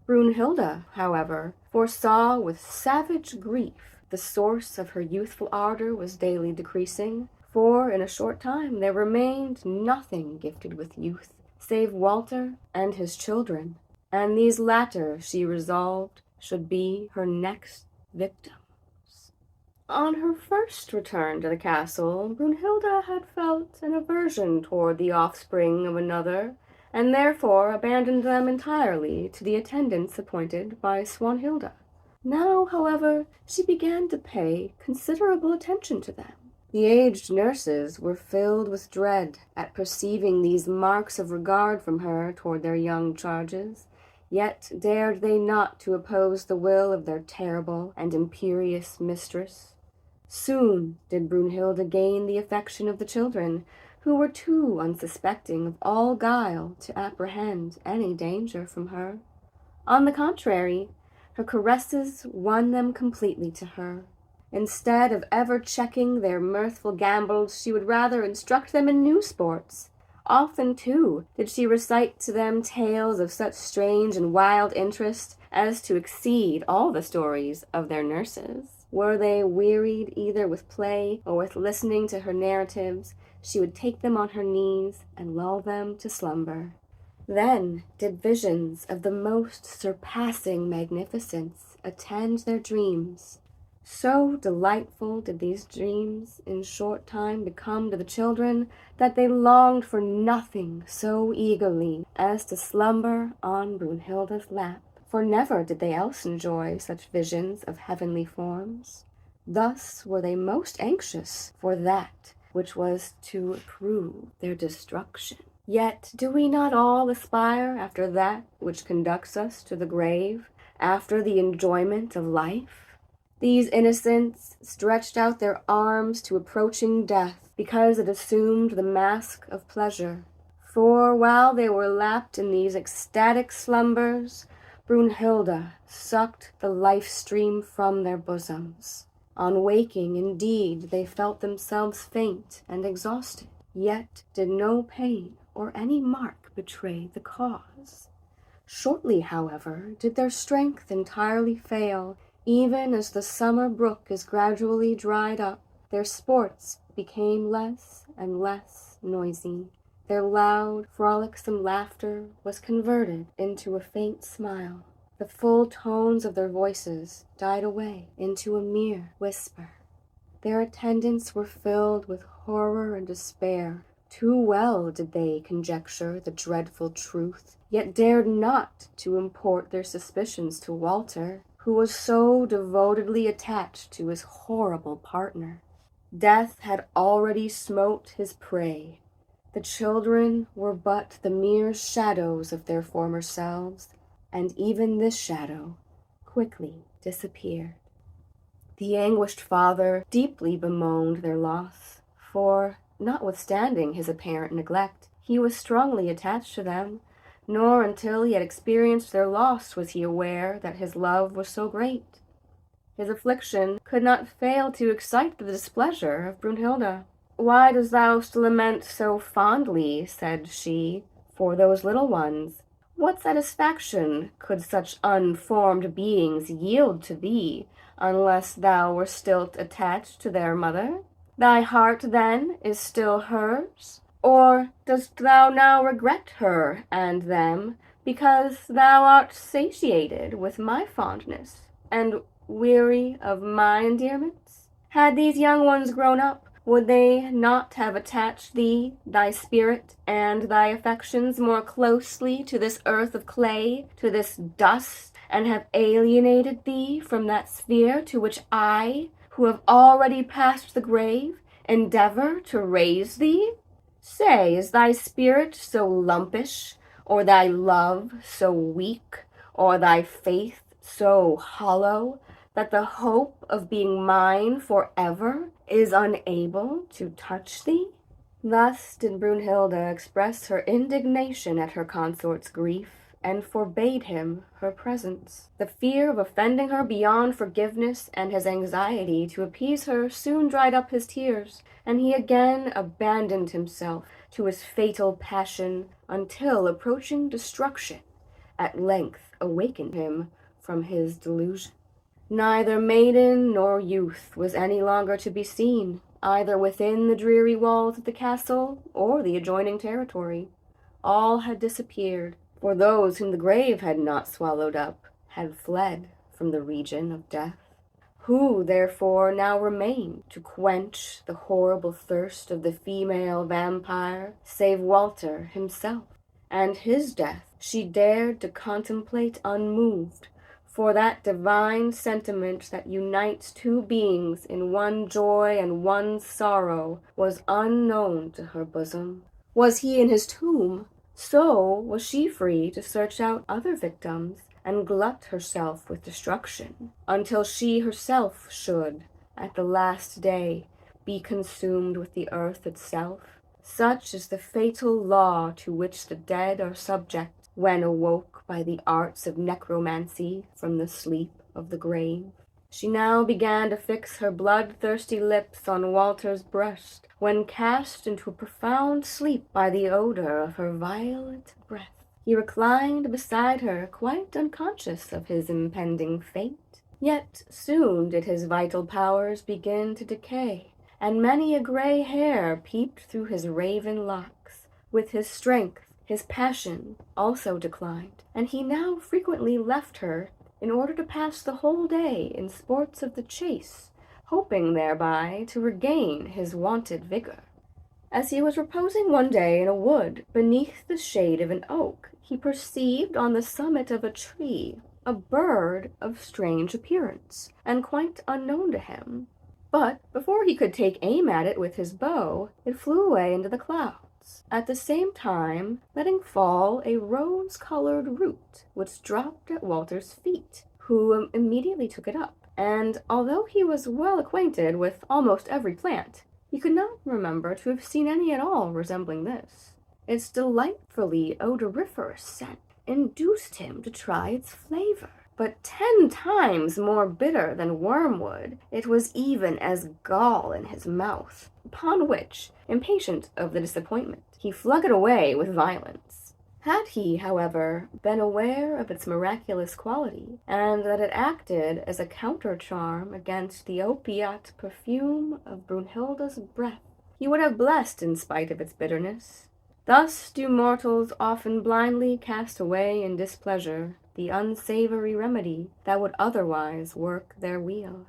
Brunhilde, however, foresaw with savage grief the source of her youthful ardor was daily decreasing, for in a short time there remained nothing gifted with youth, save Walter and his children, and these latter she resolved should be her next victim. On her first return to the castle, Brunhilde had felt an aversion toward the offspring of another, and therefore abandoned them entirely to the attendants appointed by Swanhilde. Now, however, she began to pay considerable attention to them. The aged nurses were filled with dread at perceiving these marks of regard from her toward their young charges, yet dared they not to oppose the will of their terrible and imperious mistress. Soon did Brunhilde gain the affection of the children, who were too unsuspecting of all guile to apprehend any danger from her. On the contrary, her caresses won them completely to her. Instead of ever checking their mirthful gambols, she would rather instruct them in new sports. Often, too, did she recite to them tales of such strange and wild interest as to exceed all the stories of their nurses. Were they wearied either with play or with listening to her narratives, she would take them on her knees and lull them to slumber. Then did visions of the most surpassing magnificence attend their dreams. So delightful did these dreams in short time become to the children that they longed for nothing so eagerly as to slumber on Brunhilde's lap, for never did they else enjoy such visions of heavenly forms. Thus were they most anxious for that which was to prove their destruction. Yet do we not all aspire after that which conducts us to the grave, after the enjoyment of life? These innocents stretched out their arms to approaching death, because it assumed the mask of pleasure. For while they were lapped in these ecstatic slumbers, Brunhilde sucked the life stream from their bosoms. On waking, indeed, they felt themselves faint and exhausted, yet did no pain or any mark betray the cause. Shortly, however, did their strength entirely fail. Even as the summer brook is gradually dried up, their sports became less and less noisy. Their loud, frolicsome laughter was converted into a faint smile. The full tones of their voices died away into a mere whisper. Their attendants were filled with horror and despair. Too well did they conjecture the dreadful truth, yet dared not to import their suspicions to Walter, who was so devotedly attached to his horrible partner. Death had already smote his prey. The children were but the mere shadows of their former selves, and even this shadow quickly disappeared. The anguished father deeply bemoaned their loss, for, notwithstanding his apparent neglect, he was strongly attached to them, nor until he had experienced their loss was he aware that his love was so great. His affliction could not fail to excite the displeasure of Brunhilde. "Why dost thou lament so fondly," said she, "for those little ones? What satisfaction could such unformed beings yield to thee, unless thou were still attached to their mother? Thy heart, then, is still hers? Or dost thou now regret her and them, because thou art satiated with my fondness, and weary of my endearments? Had these young ones grown up, would they not have attached thee, thy spirit, and thy affections more closely to this earth of clay, to this dust, and have alienated thee from that sphere to which I, who have already passed the grave, endeavor to raise thee? Say, is thy spirit so lumpish, or thy love so weak, or thy faith so hollow, that the hope of being mine forever is unable to touch thee?" Thus did Brunhilde express her indignation at her consort's grief, and forbade him her presence. The fear of offending her beyond forgiveness and his anxiety to appease her soon dried up his tears, and he again abandoned himself to his fatal passion until approaching destruction at length awakened him from his delusion. Neither maiden nor youth was any longer to be seen, either within the dreary walls of the castle or the adjoining territory. All had disappeared, for those whom the grave had not swallowed up had fled from the region of death. Who, therefore, now remained to quench the horrible thirst of the female vampire, save Walter himself? And his death she dared to contemplate unmoved, for that divine sentiment that unites two beings in one joy and one sorrow was unknown to her bosom. Was he in his tomb, so was she free to search out other victims and glut herself with destruction, until she herself should, at the last day, be consumed with the earth itself. Such is the fatal law to which the dead are subject when awoke by the arts of necromancy from the sleep of the grave. She now began to fix her bloodthirsty lips on Walter's breast, when cast into a profound sleep by the odor of her violet breath. He reclined beside her, quite unconscious of his impending fate. Yet soon did his vital powers begin to decay, and many a gray hair peeped through his raven locks. With his strength, his passion also declined, and he now frequently left her in order to pass the whole day in sports of the chase, hoping thereby to regain his wonted vigor. As he was reposing one day in a wood beneath the shade of an oak, he perceived on the summit of a tree a bird of strange appearance, and quite unknown to him. But before he could take aim at it with his bow, it flew away into the clouds, at the same time letting fall a rose-colored root, which dropped at Walter's feet, who immediately took it up. And although he was well acquainted with almost every plant, he could not remember to have seen any at all resembling this. Its delightfully odoriferous scent induced him to try its flavor, but 10 times more bitter than wormwood. It was even as gall in his mouth, upon which, impatient of the disappointment, he flung it away with violence. Had he, however, been aware of its miraculous quality, and that it acted as a counter-charm against the opiate perfume of Brunhilde's breath, he would have blessed in spite of its bitterness. Thus do mortals often blindly cast away in displeasure the unsavory remedy that would otherwise work their weal.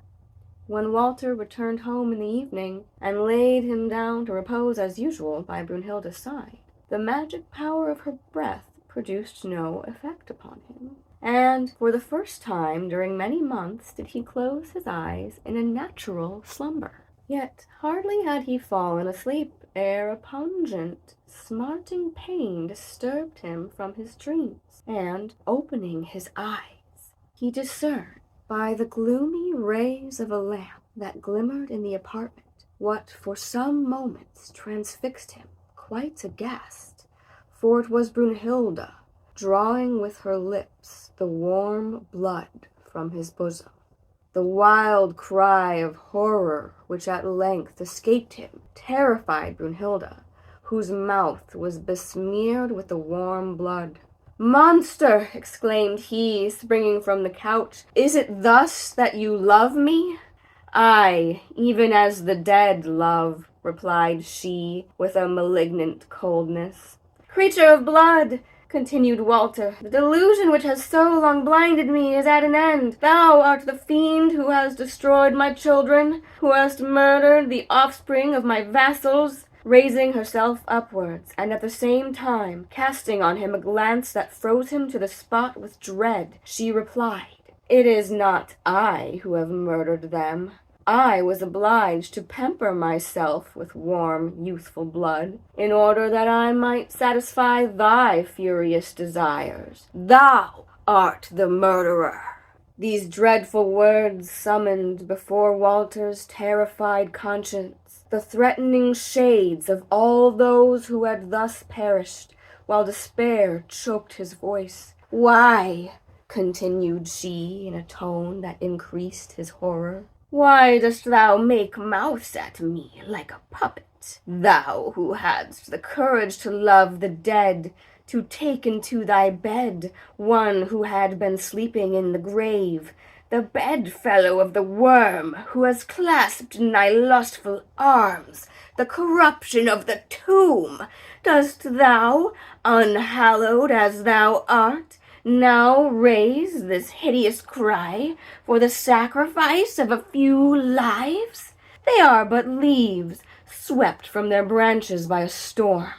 When Walter returned home in the evening, and laid him down to repose as usual by Brunhilde's side, the magic power of her breath produced no effect upon him, and for the first time during many months did he close his eyes in a natural slumber. Yet hardly had he fallen asleep ere a pungent, smarting pain disturbed him from his dreams, and, opening his eyes, he discerned, by the gloomy rays of a lamp that glimmered in the apartment, what for some moments transfixed him, quite aghast, for it was Brunhilde, drawing with her lips the warm blood from his bosom. The wild cry of horror which at length escaped him terrified Brunhilde, whose mouth was besmeared with the warm blood. "Monster!" exclaimed he, springing from the couch, "is it thus that you love me?" "Aye, even as the dead love," replied she, with a malignant coldness. "Creature of blood!" continued Walter, "the delusion which has so long blinded me is at an end. Thou art the fiend who has destroyed my children, who hast murdered the offspring of my vassals." Raising herself upwards, and at the same time casting on him a glance that froze him to the spot with dread, she replied, "It is not I who have murdered them. I was obliged to pamper myself with warm, youthful blood, in order that I might satisfy thy furious desires. Thou art the murderer." These dreadful words summoned before Walter's terrified conscience the threatening shades of all those who had thus perished, while despair choked his voice. "Why," continued she in a tone that increased his horror, "why dost thou make mouths at me like a puppet? Thou who hadst the courage to love the dead, to take into thy bed one who had been sleeping in the grave, the bedfellow of the worm who has clasped in thy lustful arms the corruption of the tomb, dost thou, unhallowed as thou art, now raise this hideous cry for the sacrifice of a few lives? They are but leaves swept from their branches by a storm.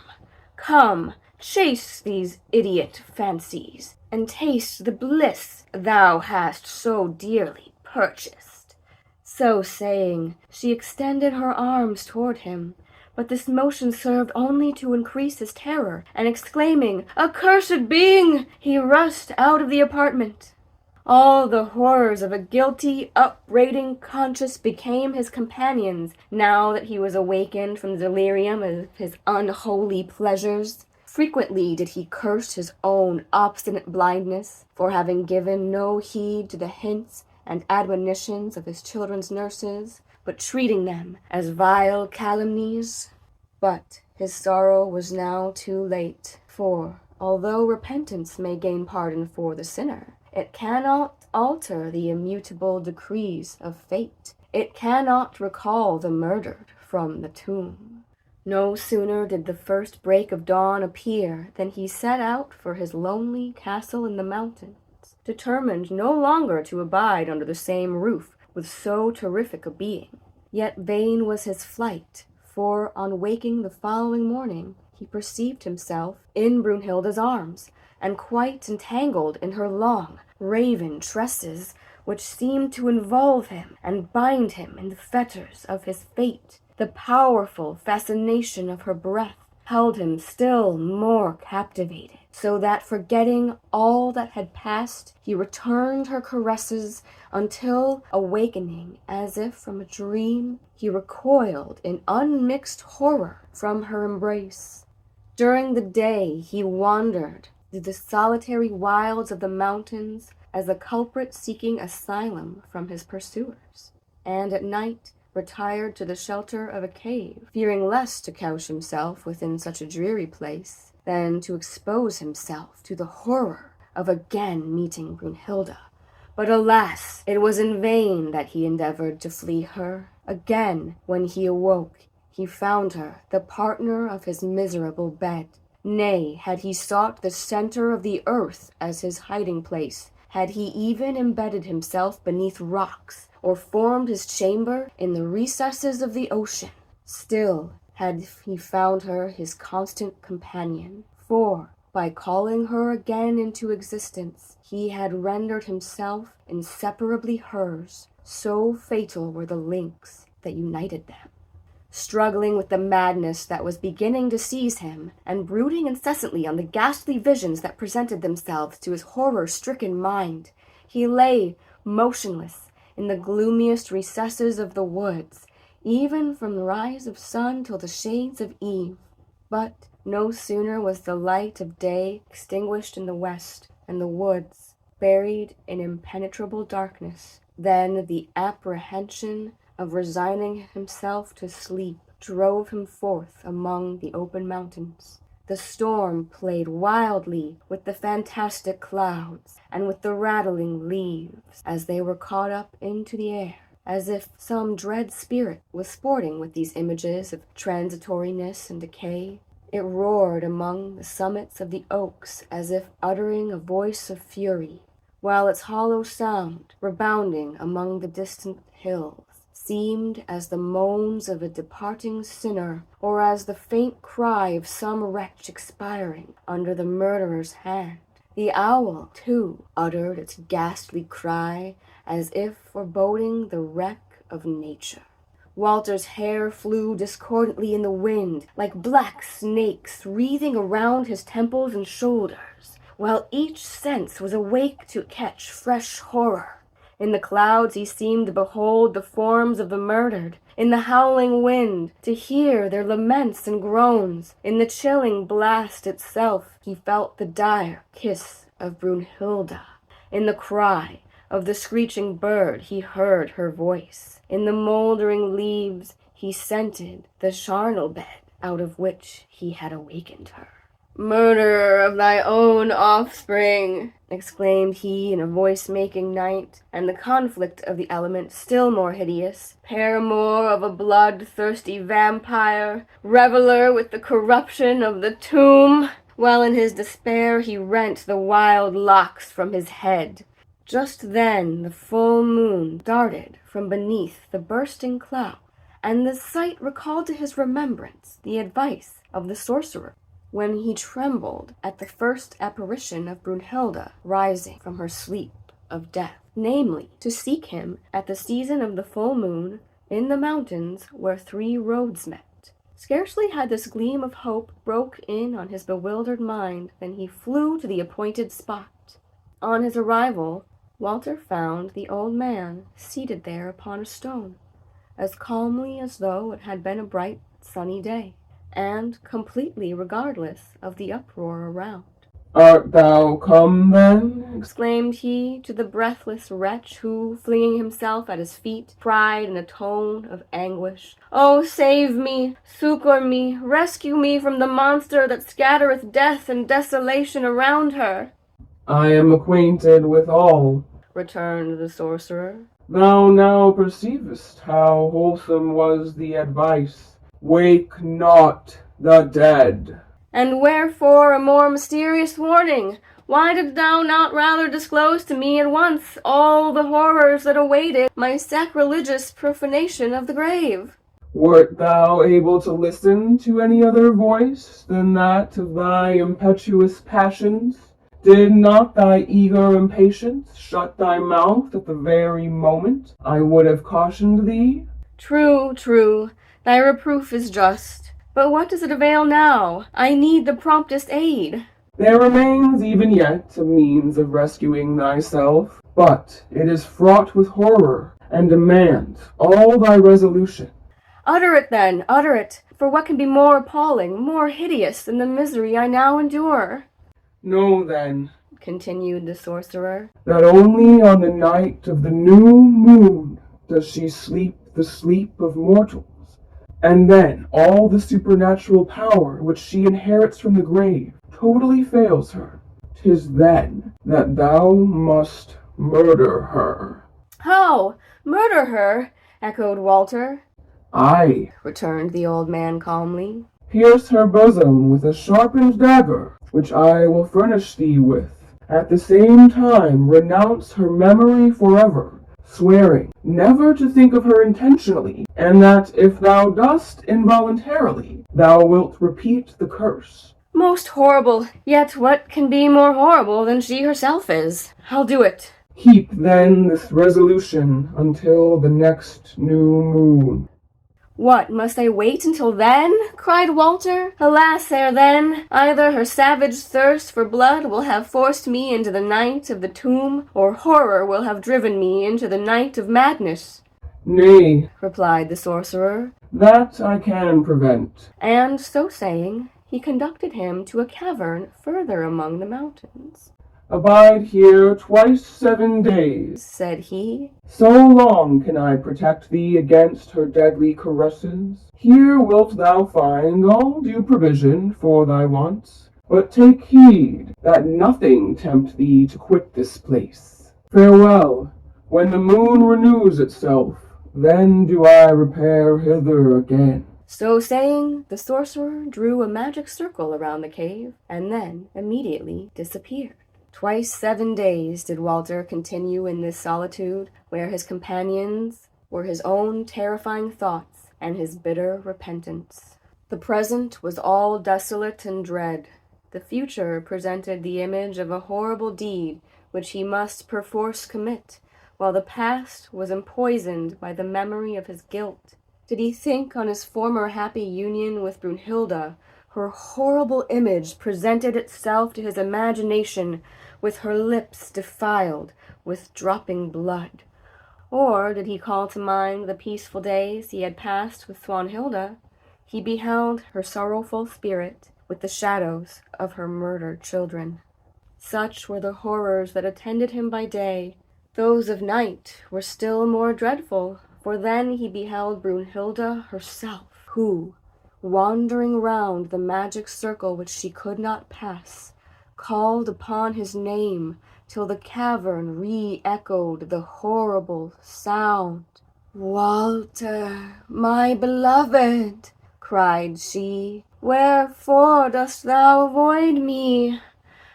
Come, chase these idiot fancies, and taste the bliss thou hast so dearly purchased." So saying, she extended her arms toward him, but this motion served only to increase his terror, and exclaiming, "Accursed being!" he rushed out of the apartment. All the horrors of a guilty, upbraiding conscience became his companions now that he was awakened from the delirium of his unholy pleasures. Frequently did he curse his own obstinate blindness for having given no heed to the hints and admonitions of his children's nurses, but treating them as vile calumnies. But his sorrow was now too late, for, although repentance may gain pardon for the sinner, it cannot alter the immutable decrees of fate. It cannot recall the murdered from the tomb. No sooner did the first break of dawn appear than he set out for his lonely castle in the mountains, determined no longer to abide under the same roof with so terrific a being. Yet vain was his flight, for on waking the following morning he perceived himself in Brunhilde's arms, and quite entangled in her long, raven tresses, which seemed to involve him and bind him in the fetters of his fate. The powerful fascination of her breath held him still more captivated, so that forgetting all that had passed, he returned her caresses until, awakening as if from a dream, he recoiled in unmixed horror from her embrace. During the day he wandered through the solitary wilds of the mountains, as a culprit seeking asylum from his pursuers, and at night retired to the shelter of a cave, fearing less to couch himself within such a dreary place than to expose himself to the horror of again meeting Brunhilde. But alas, it was in vain that he endeavored to flee her. Again, when he awoke, he found her the partner of his miserable bed. Nay, had he sought the center of the earth as his hiding place, had he even embedded himself beneath rocks, or formed his chamber in the recesses of the ocean, still had he found her his constant companion, for, by calling her again into existence, he had rendered himself inseparably hers, so fatal were the links that united them. Struggling with the madness that was beginning to seize him, and brooding incessantly on the ghastly visions that presented themselves to his horror-stricken mind, he lay motionless in the gloomiest recesses of the woods, even from the rise of sun till the shades of eve. But no sooner was the light of day extinguished in the west, and the woods buried in impenetrable darkness, than the apprehension of resigning himself to sleep drove him forth among the open mountains. The storm played wildly with the fantastic clouds and with the rattling leaves as they were caught up into the air, as if some dread spirit was sporting with these images of transitoriness and decay. It roared among the summits of the oaks as if uttering a voice of fury, while its hollow sound, rebounding among the distant hills, seemed as the moans of a departing sinner, or as the faint cry of some wretch expiring under the murderer's hand. The owl, too, uttered its ghastly cry, as if foreboding the wreck of nature. Walter's hair flew discordantly in the wind, like black snakes wreathing around his temples and shoulders, while each sense was awake to catch fresh horror. In the clouds he seemed to behold the forms of the murdered, in the howling wind to hear their laments and groans. In the chilling blast itself he felt the dire kiss of Brunhilde. In the cry of the screeching bird he heard her voice. In the moldering leaves he scented the charnel bed out of which he had awakened her. "Murderer of thy own offspring!" exclaimed he in a voice-making night, and the conflict of the element still more hideous. "Paramour of a blood-thirsty vampire, reveler with the corruption of the tomb!" While in his despair he rent the wild locks from his head. Just then the full moon darted from beneath the bursting cloud, and the sight recalled to his remembrance the advice of the sorcerer, when he trembled at the first apparition of Brunhilde rising from her sleep of death, namely, to seek him at the season of the full moon in the mountains where three roads met. Scarcely had this gleam of hope broke in on his bewildered mind than he flew to the appointed spot. On his arrival, Walter found the old man seated there upon a stone, as calmly as though it had been a bright, sunny day, and completely regardless of the uproar around. "Art thou come, then?" exclaimed he to the breathless wretch who, flinging himself at his feet, cried in a tone of anguish, "Oh, save me, succor me, rescue me from the monster that scattereth death and desolation around her." "I am acquainted with all," returned the sorcerer. "Thou now perceivest how wholesome was the advice. Wake not the dead." "And wherefore a more mysterious warning? Why didst thou not rather disclose to me at once all the horrors that awaited my sacrilegious profanation of the grave?" "Wert thou able to listen to any other voice than that of thy impetuous passions? Did not thy eager impatience shut thy mouth at the very moment I would have cautioned thee?" "True, true. Thy reproof is just. But what does it avail now? I need the promptest aid." "There remains even yet a means of rescuing thyself, but it is fraught with horror, and demands all thy resolution." "Utter it then, utter it, for what can be more appalling, more hideous than the misery I now endure?" "Know then continued the sorcerer, that only on the night of the new moon does she sleep the sleep of mortals, and then all the supernatural power which she inherits from the grave totally fails her. 'Tis then that thou must murder her. "How? Murder her?" echoed Walter. Aye, Returned the old man calmly. pierce her bosom with a sharpened dagger, which I will furnish thee with. At the same time renounce her memory forever, swearing never to think of her intentionally, and that if thou dost involuntarily, thou wilt repeat the curse. Most horrible, yet what can be more horrible than she herself is? I'll do it. Keep then this resolution until the next new moon. What, must I wait until then? Cried Walter. Alas, ere then, either her savage thirst for blood will have forced me into the night of the tomb, or horror will have driven me into the night of madness. Nay, replied the sorcerer, that I can prevent. And so saying, he conducted him to a cavern further among the mountains. Abide here twice 7 days, said he. So long can I protect thee against her deadly caresses. Here wilt thou find all due provision for thy wants, but take heed that nothing tempt thee to quit this place. Farewell. When the moon renews itself, then do I repair hither again. So saying, the sorcerer drew a magic circle around the cave, and then immediately disappeared. Twice 7 days did Walter continue in this solitude, where his companions were his own terrifying thoughts and his bitter repentance. The present was all desolate and dread. The future presented the image of a horrible deed which he must perforce commit, while the past was empoisoned by the memory of his guilt. Did he think on his former happy union with Brunhilde? Her horrible image presented itself to his imagination, with her lips defiled with dropping blood. Or did he call to mind the peaceful days he had passed with Swanhilda? He beheld her sorrowful spirit with the shadows of her murdered children. Such were the horrors that attended him by day. Those of night were still more dreadful, for then he beheld Brunhilde herself, who, wandering round the magic circle which she could not pass, called upon his name till the cavern re-echoed the horrible sound. "Walter, my beloved," cried she, "wherefore dost thou avoid me?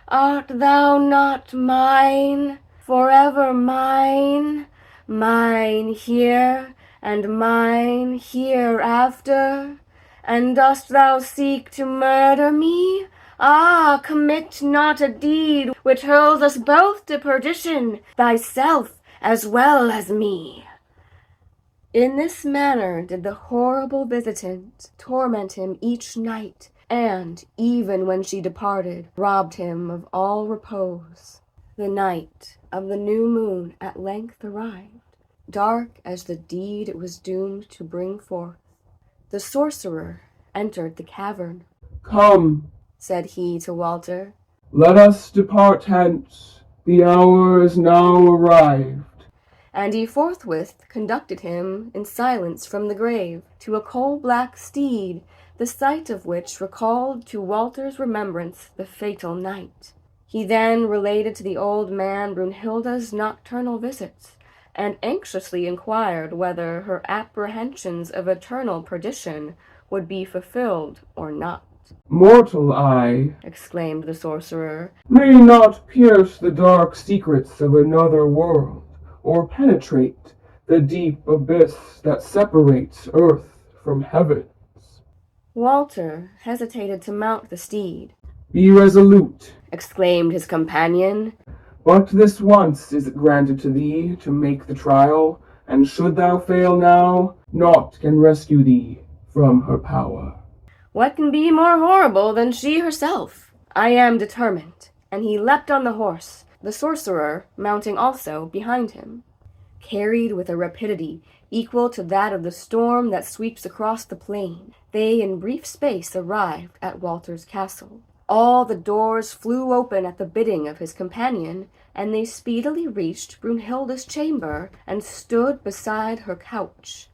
Art thou not mine, forever mine, mine here and mine hereafter? And dost thou seek to murder me? Ah, commit not a deed which hurls us both to perdition, thyself as well as me." In this manner did the horrible visitant torment him each night, and, even when she departed, robbed him of all repose. The night of the new moon at length arrived, dark as the deed it was doomed to bring forth. The sorcerer entered the cavern. "Come," said he to Walter, "let us depart hence. The hour is now arrived." And he forthwith conducted him in silence from the grave to a coal-black steed, the sight of which recalled to Walter's remembrance the fatal night. He then related to the old man Brunhilde's nocturnal visits, and anxiously inquired whether her apprehensions of eternal perdition would be fulfilled or not. "Mortal eye," exclaimed the sorcerer, "may not pierce the dark secrets of another world, or penetrate the deep abyss that separates earth from heavens." Walter hesitated to mount the steed. "Be resolute," exclaimed his companion. "but this once is it granted to thee to make the trial, and should thou fail now, naught can rescue thee from her power." What can be more horrible than she herself? I am determined. And he leapt on the horse, the sorcerer mounting also behind him. Carried with a rapidity equal to that of the storm that sweeps across the plain, they in brief space arrived at Walter's castle. All the doors flew open at the bidding of his companion, and they speedily reached Brunhilde's chamber and stood beside her couch.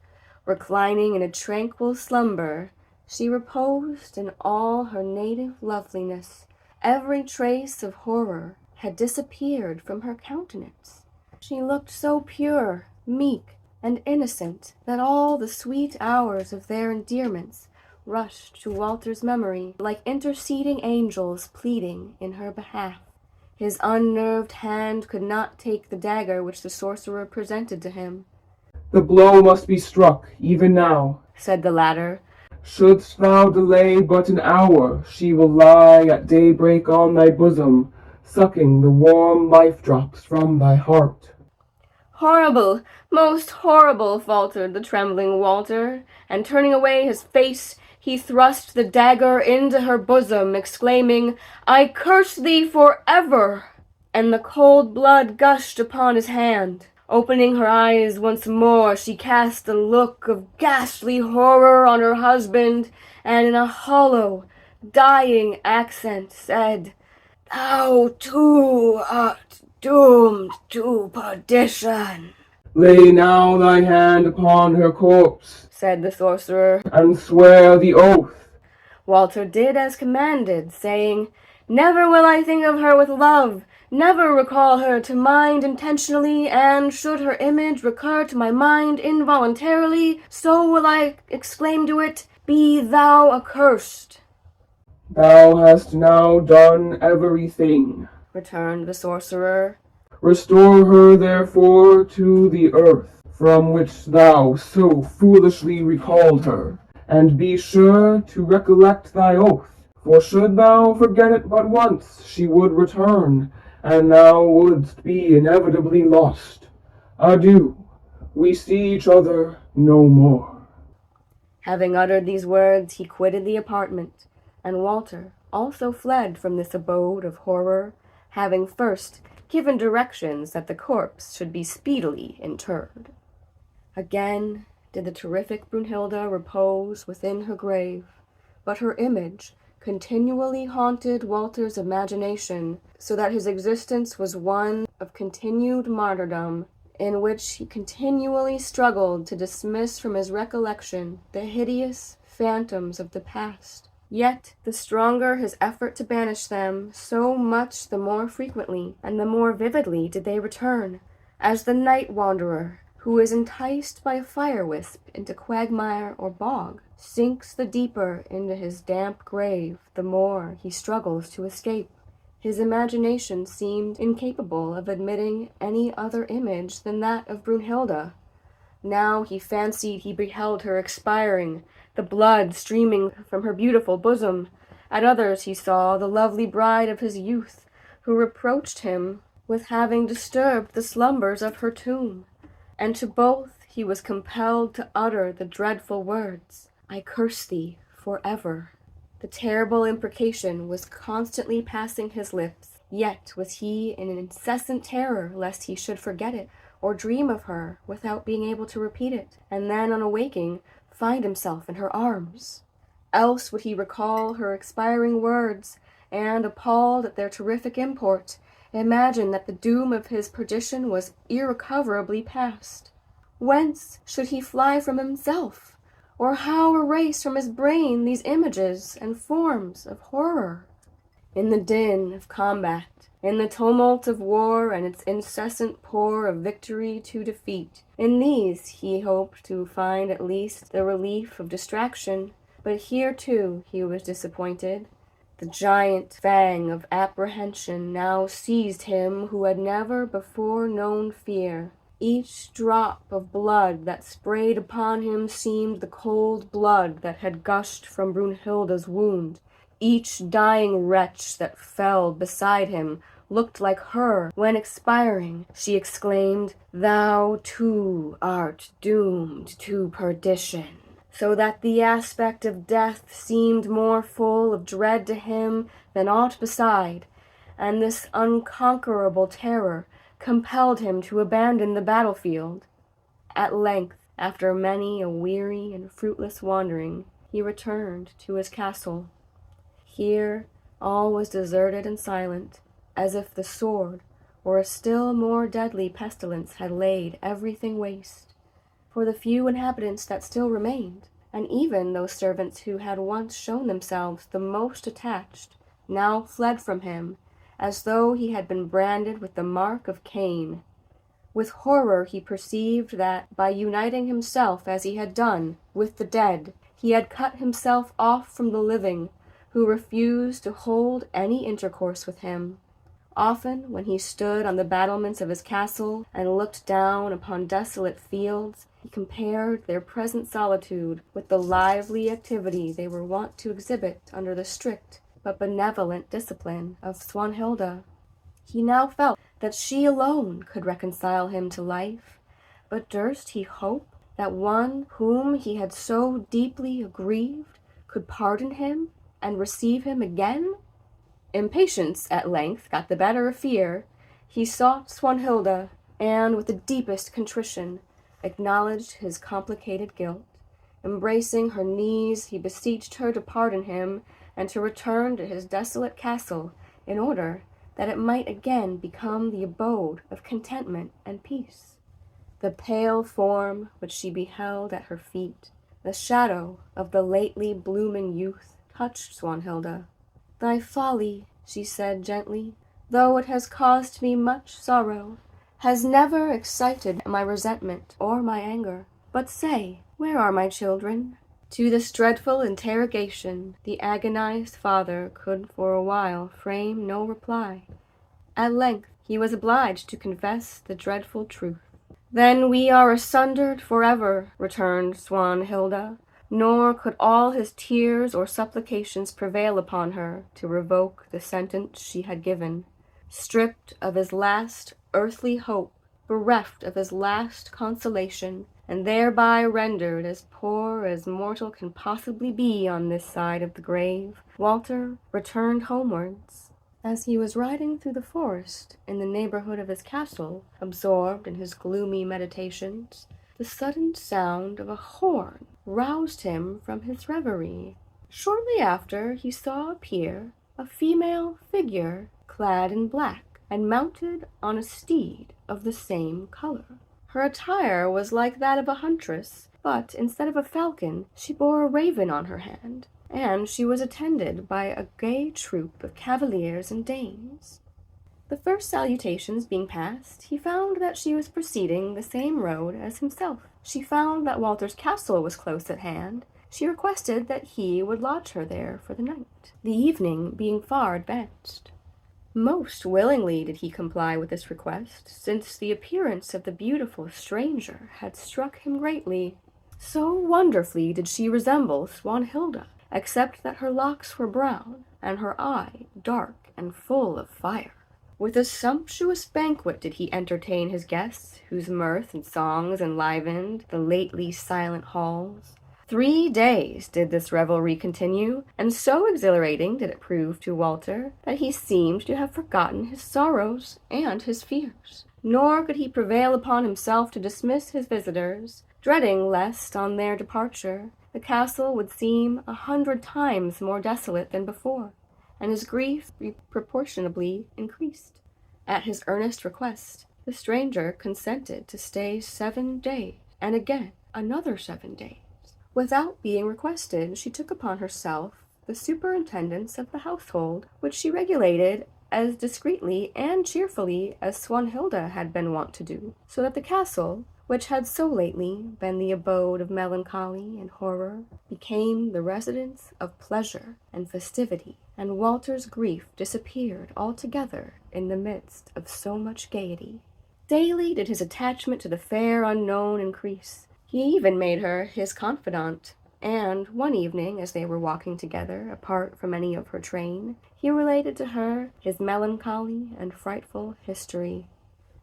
Reclining in a tranquil slumber, she reposed in all her native loveliness. Every trace of horror had disappeared from her countenance. She looked so pure, meek, and innocent that all the sweet hours of their endearments rushed to Walter's memory like interceding angels pleading in her behalf. His unnerved hand could not take the dagger which the sorcerer presented to him. "The blow must be struck, even now," said the latter. "Shouldst thou delay but an hour, she will lie at daybreak on thy bosom, sucking the warm life-drops from thy heart." "Horrible, most horrible," faltered the trembling Walter, and turning away his face, he thrust the dagger into her bosom, exclaiming, "I curse thee forever!" And the cold blood gushed upon his hand. Opening her eyes once more, she cast a look of ghastly horror on her husband, and in a hollow, dying accent said, "Thou too art doomed to perdition." "Lay now thy hand upon her corpse," said the sorcerer, "and swear the oath." Walter did as commanded, saying, "Never will I think of her with love, never recall her to mind intentionally, and should her image recur to my mind involuntarily, so will I exclaim to it, Be thou accursed." "Thou hast now done everything," returned the sorcerer. "Restore her therefore to the earth, from which thou so foolishly recalled her, and be sure to recollect thy oath, for should thou forget it but once, she would return, and thou wouldst be inevitably lost. Adieu, we see each other no more." Having uttered these words, he quitted the apartment, and Walter also fled from this abode of horror, having first given directions that the corpse should be speedily interred. Again did the terrific Brunhilde repose within her grave, but her image continually haunted Walter's imagination, so that his existence was one of continued martyrdom, in which he continually struggled to dismiss from his recollection the hideous phantoms of the past. Yet the stronger his effort to banish them, so much the more frequently and the more vividly did they return, as the night wanderer, who is enticed by a fire-wisp into quagmire or bog, sinks the deeper into his damp grave the more he struggles to escape. His imagination seemed incapable of admitting any other image than that of Brunhilde. Now he fancied he beheld her expiring, the blood streaming from her beautiful bosom. At others he saw the lovely bride of his youth, who reproached him with having disturbed the slumbers of her tomb. And to both he was compelled to utter the dreadful words, "I curse thee forever." The terrible imprecation was constantly passing his lips, yet was he in an incessant terror lest he should forget it, or dream of her without being able to repeat it, and then on awaking find himself in her arms. Else would he recall her expiring words, and, appalled at their terrific import, imagine that the doom of his perdition was irrecoverably past. Whence should he fly from himself? Or how erase from his brain these images and forms of horror? In the din of combat, in the tumult of war and its incessant pour of victory to defeat, in these he hoped to find at least the relief of distraction, but here too he was disappointed. The giant fang of apprehension now seized him who had never before known fear. Each drop of blood that sprayed upon him seemed the cold blood that had gushed from Brunhilde's wound. Each dying wretch that fell beside him looked like her when expiring. She exclaimed, "Thou too art doomed to perdition," so that the aspect of death seemed more full of dread to him than aught beside, and this unconquerable terror compelled him to abandon the battlefield. At length, after many a weary and fruitless wandering, he returned to his castle. Here All was deserted and silent, as if the sword or a still more deadly pestilence had laid everything waste. For the few inhabitants that still remained, and even those servants who had once shown themselves the most attached, now fled from him, as though he had been branded with the mark of Cain. With horror he perceived that, by uniting himself as he had done with the dead, he had cut himself off from the living, who refused to hold any intercourse with him. Often, when he stood on the battlements of his castle and looked down upon desolate fields, he compared their present solitude with the lively activity they were wont to exhibit under the strict but benevolent discipline of Swanhilda. He now felt that she alone could reconcile him to life, but durst he hope that one whom he had so deeply aggrieved could pardon him and receive him again? Impatience at length got the better of fear. He sought Swanhilda, and with the deepest contrition acknowledged his complicated guilt. Embracing her knees, he beseeched her to pardon him and to return to his desolate castle in order that it might again become the abode of contentment and peace. The pale form which she beheld at her feet, the shadow of the lately blooming youth, touched Swanhilda. "Thy folly," she said gently, "though it has caused me much sorrow, has never excited my resentment or my anger. But say, where are my children?" To this dreadful interrogation the agonized father could for a while frame no reply. At length he was obliged to confess the dreadful truth. "Then we are sundered forever," returned Swanhilda, nor could all his tears or supplications prevail upon her to revoke the sentence she had given. Stripped of his last earthly hope, bereft of his last consolation, and thereby rendered as poor as mortal can possibly be on this side of the grave, Walter returned homewards. As he was riding through the forest in the neighborhood of his castle, absorbed in his gloomy meditations, the sudden sound of a horn roused him from his reverie. Shortly after he saw appear a female figure clad in black and mounted on a steed of the same color. Her attire was like that of a huntress, but instead of a falcon she bore a raven on her hand, and she was attended by a gay troop of cavaliers and dames. The first salutations being passed, he found that she was proceeding the same road as himself. She found that Walter's castle was close at hand. She requested that he would lodge her there for the night, the evening being far advanced. Most willingly did he comply with this request, since the appearance of the beautiful stranger had struck him greatly. So wonderfully did she resemble Swanhilda, except that her locks were brown, and her eye dark and full of fire. With a sumptuous banquet did he entertain his guests, whose mirth and songs enlivened the lately silent halls. 3 days did this revelry continue, and so exhilarating did it prove to Walter that he seemed to have forgotten his sorrows and his fears. Nor could he prevail upon himself to dismiss his visitors, dreading lest, on their departure, the castle would seem 100 times more desolate than before, and his grief proportionably increased. At his earnest request, the stranger consented to stay 7 days, and again another 7 days. Without being requested, she took upon herself the superintendence of the household, which she regulated as discreetly and cheerfully as Swanhilda had been wont to do, so that the castle, which had so lately been the abode of melancholy and horror, became the residence of pleasure and festivity, and Walter's grief disappeared altogether in the midst of so much gaiety. Daily did his attachment to the fair unknown increase. He even made her his confidant, and one evening, as they were walking together, apart from any of her train, he related to her his melancholy and frightful history.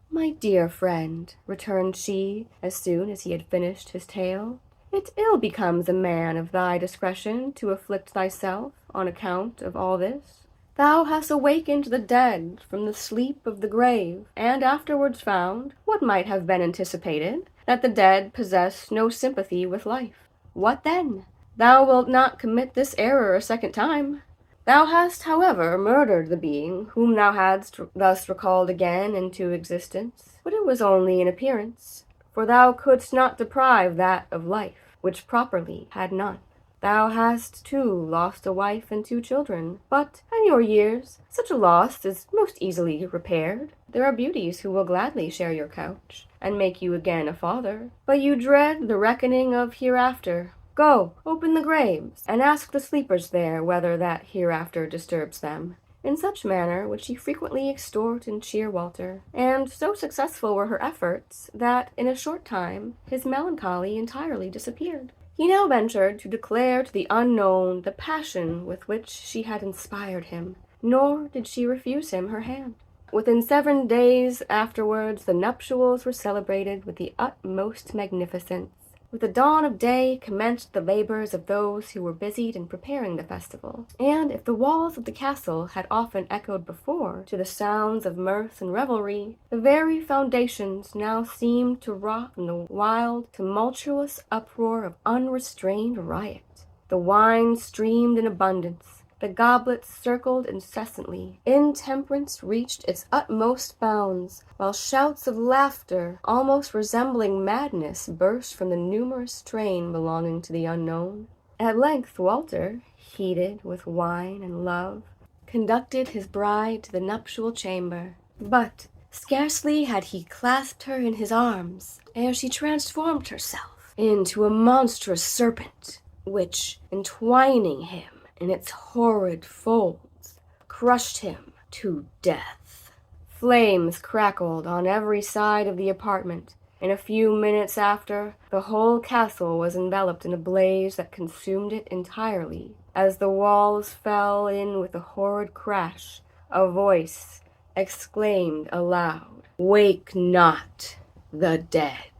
"My dear friend," returned she, as soon as he had finished his tale, "it ill becomes a man of thy discretion to afflict thyself on account of all this. Thou hast awakened the dead from the sleep of the grave, and afterwards found, what might have been anticipated, that the dead possess no sympathy with life. What then? Thou wilt not commit this error a second time. Thou hast, however, murdered the being whom thou hadst thus recalled again into existence, but it was only in appearance, for thou couldst not deprive that of life, which properly had none. Thou hast, too, lost a wife and 2 children, but, at your years, such a loss is most easily repaired. There are beauties who will gladly share your couch, and make you again a father, but you dread the reckoning of hereafter. Go, open the graves, and ask the sleepers there whether that hereafter disturbs them. In such manner would she frequently extort and cheer Walter, and so successful were her efforts that in a short time his melancholy entirely disappeared. He now ventured to declare to the unknown the passion with which she had inspired him, nor did she refuse him her hand. Within 7 days afterwards the nuptials were celebrated with the utmost magnificence. With the dawn of day commenced the labors of those who were busied in preparing the festival, and if the walls of the castle had often echoed before to the sounds of mirth and revelry, the very foundations now seemed to rock in the wild, tumultuous uproar of unrestrained riot. The wine streamed in abundance. The goblets circled incessantly. Intemperance reached its utmost bounds, while shouts of laughter, almost resembling madness, burst from the numerous train belonging to the unknown. At length Walter, heated with wine and love, conducted his bride to the nuptial chamber. But scarcely had he clasped her in his arms ere she transformed herself into a monstrous serpent, which, entwining him in its horrid folds, crushed him to death. Flames crackled on every side of the apartment. In a few minutes after, the whole castle was enveloped in a blaze that consumed it entirely. As the walls fell in with a horrid crash, a voice exclaimed aloud, "Wake not the dead."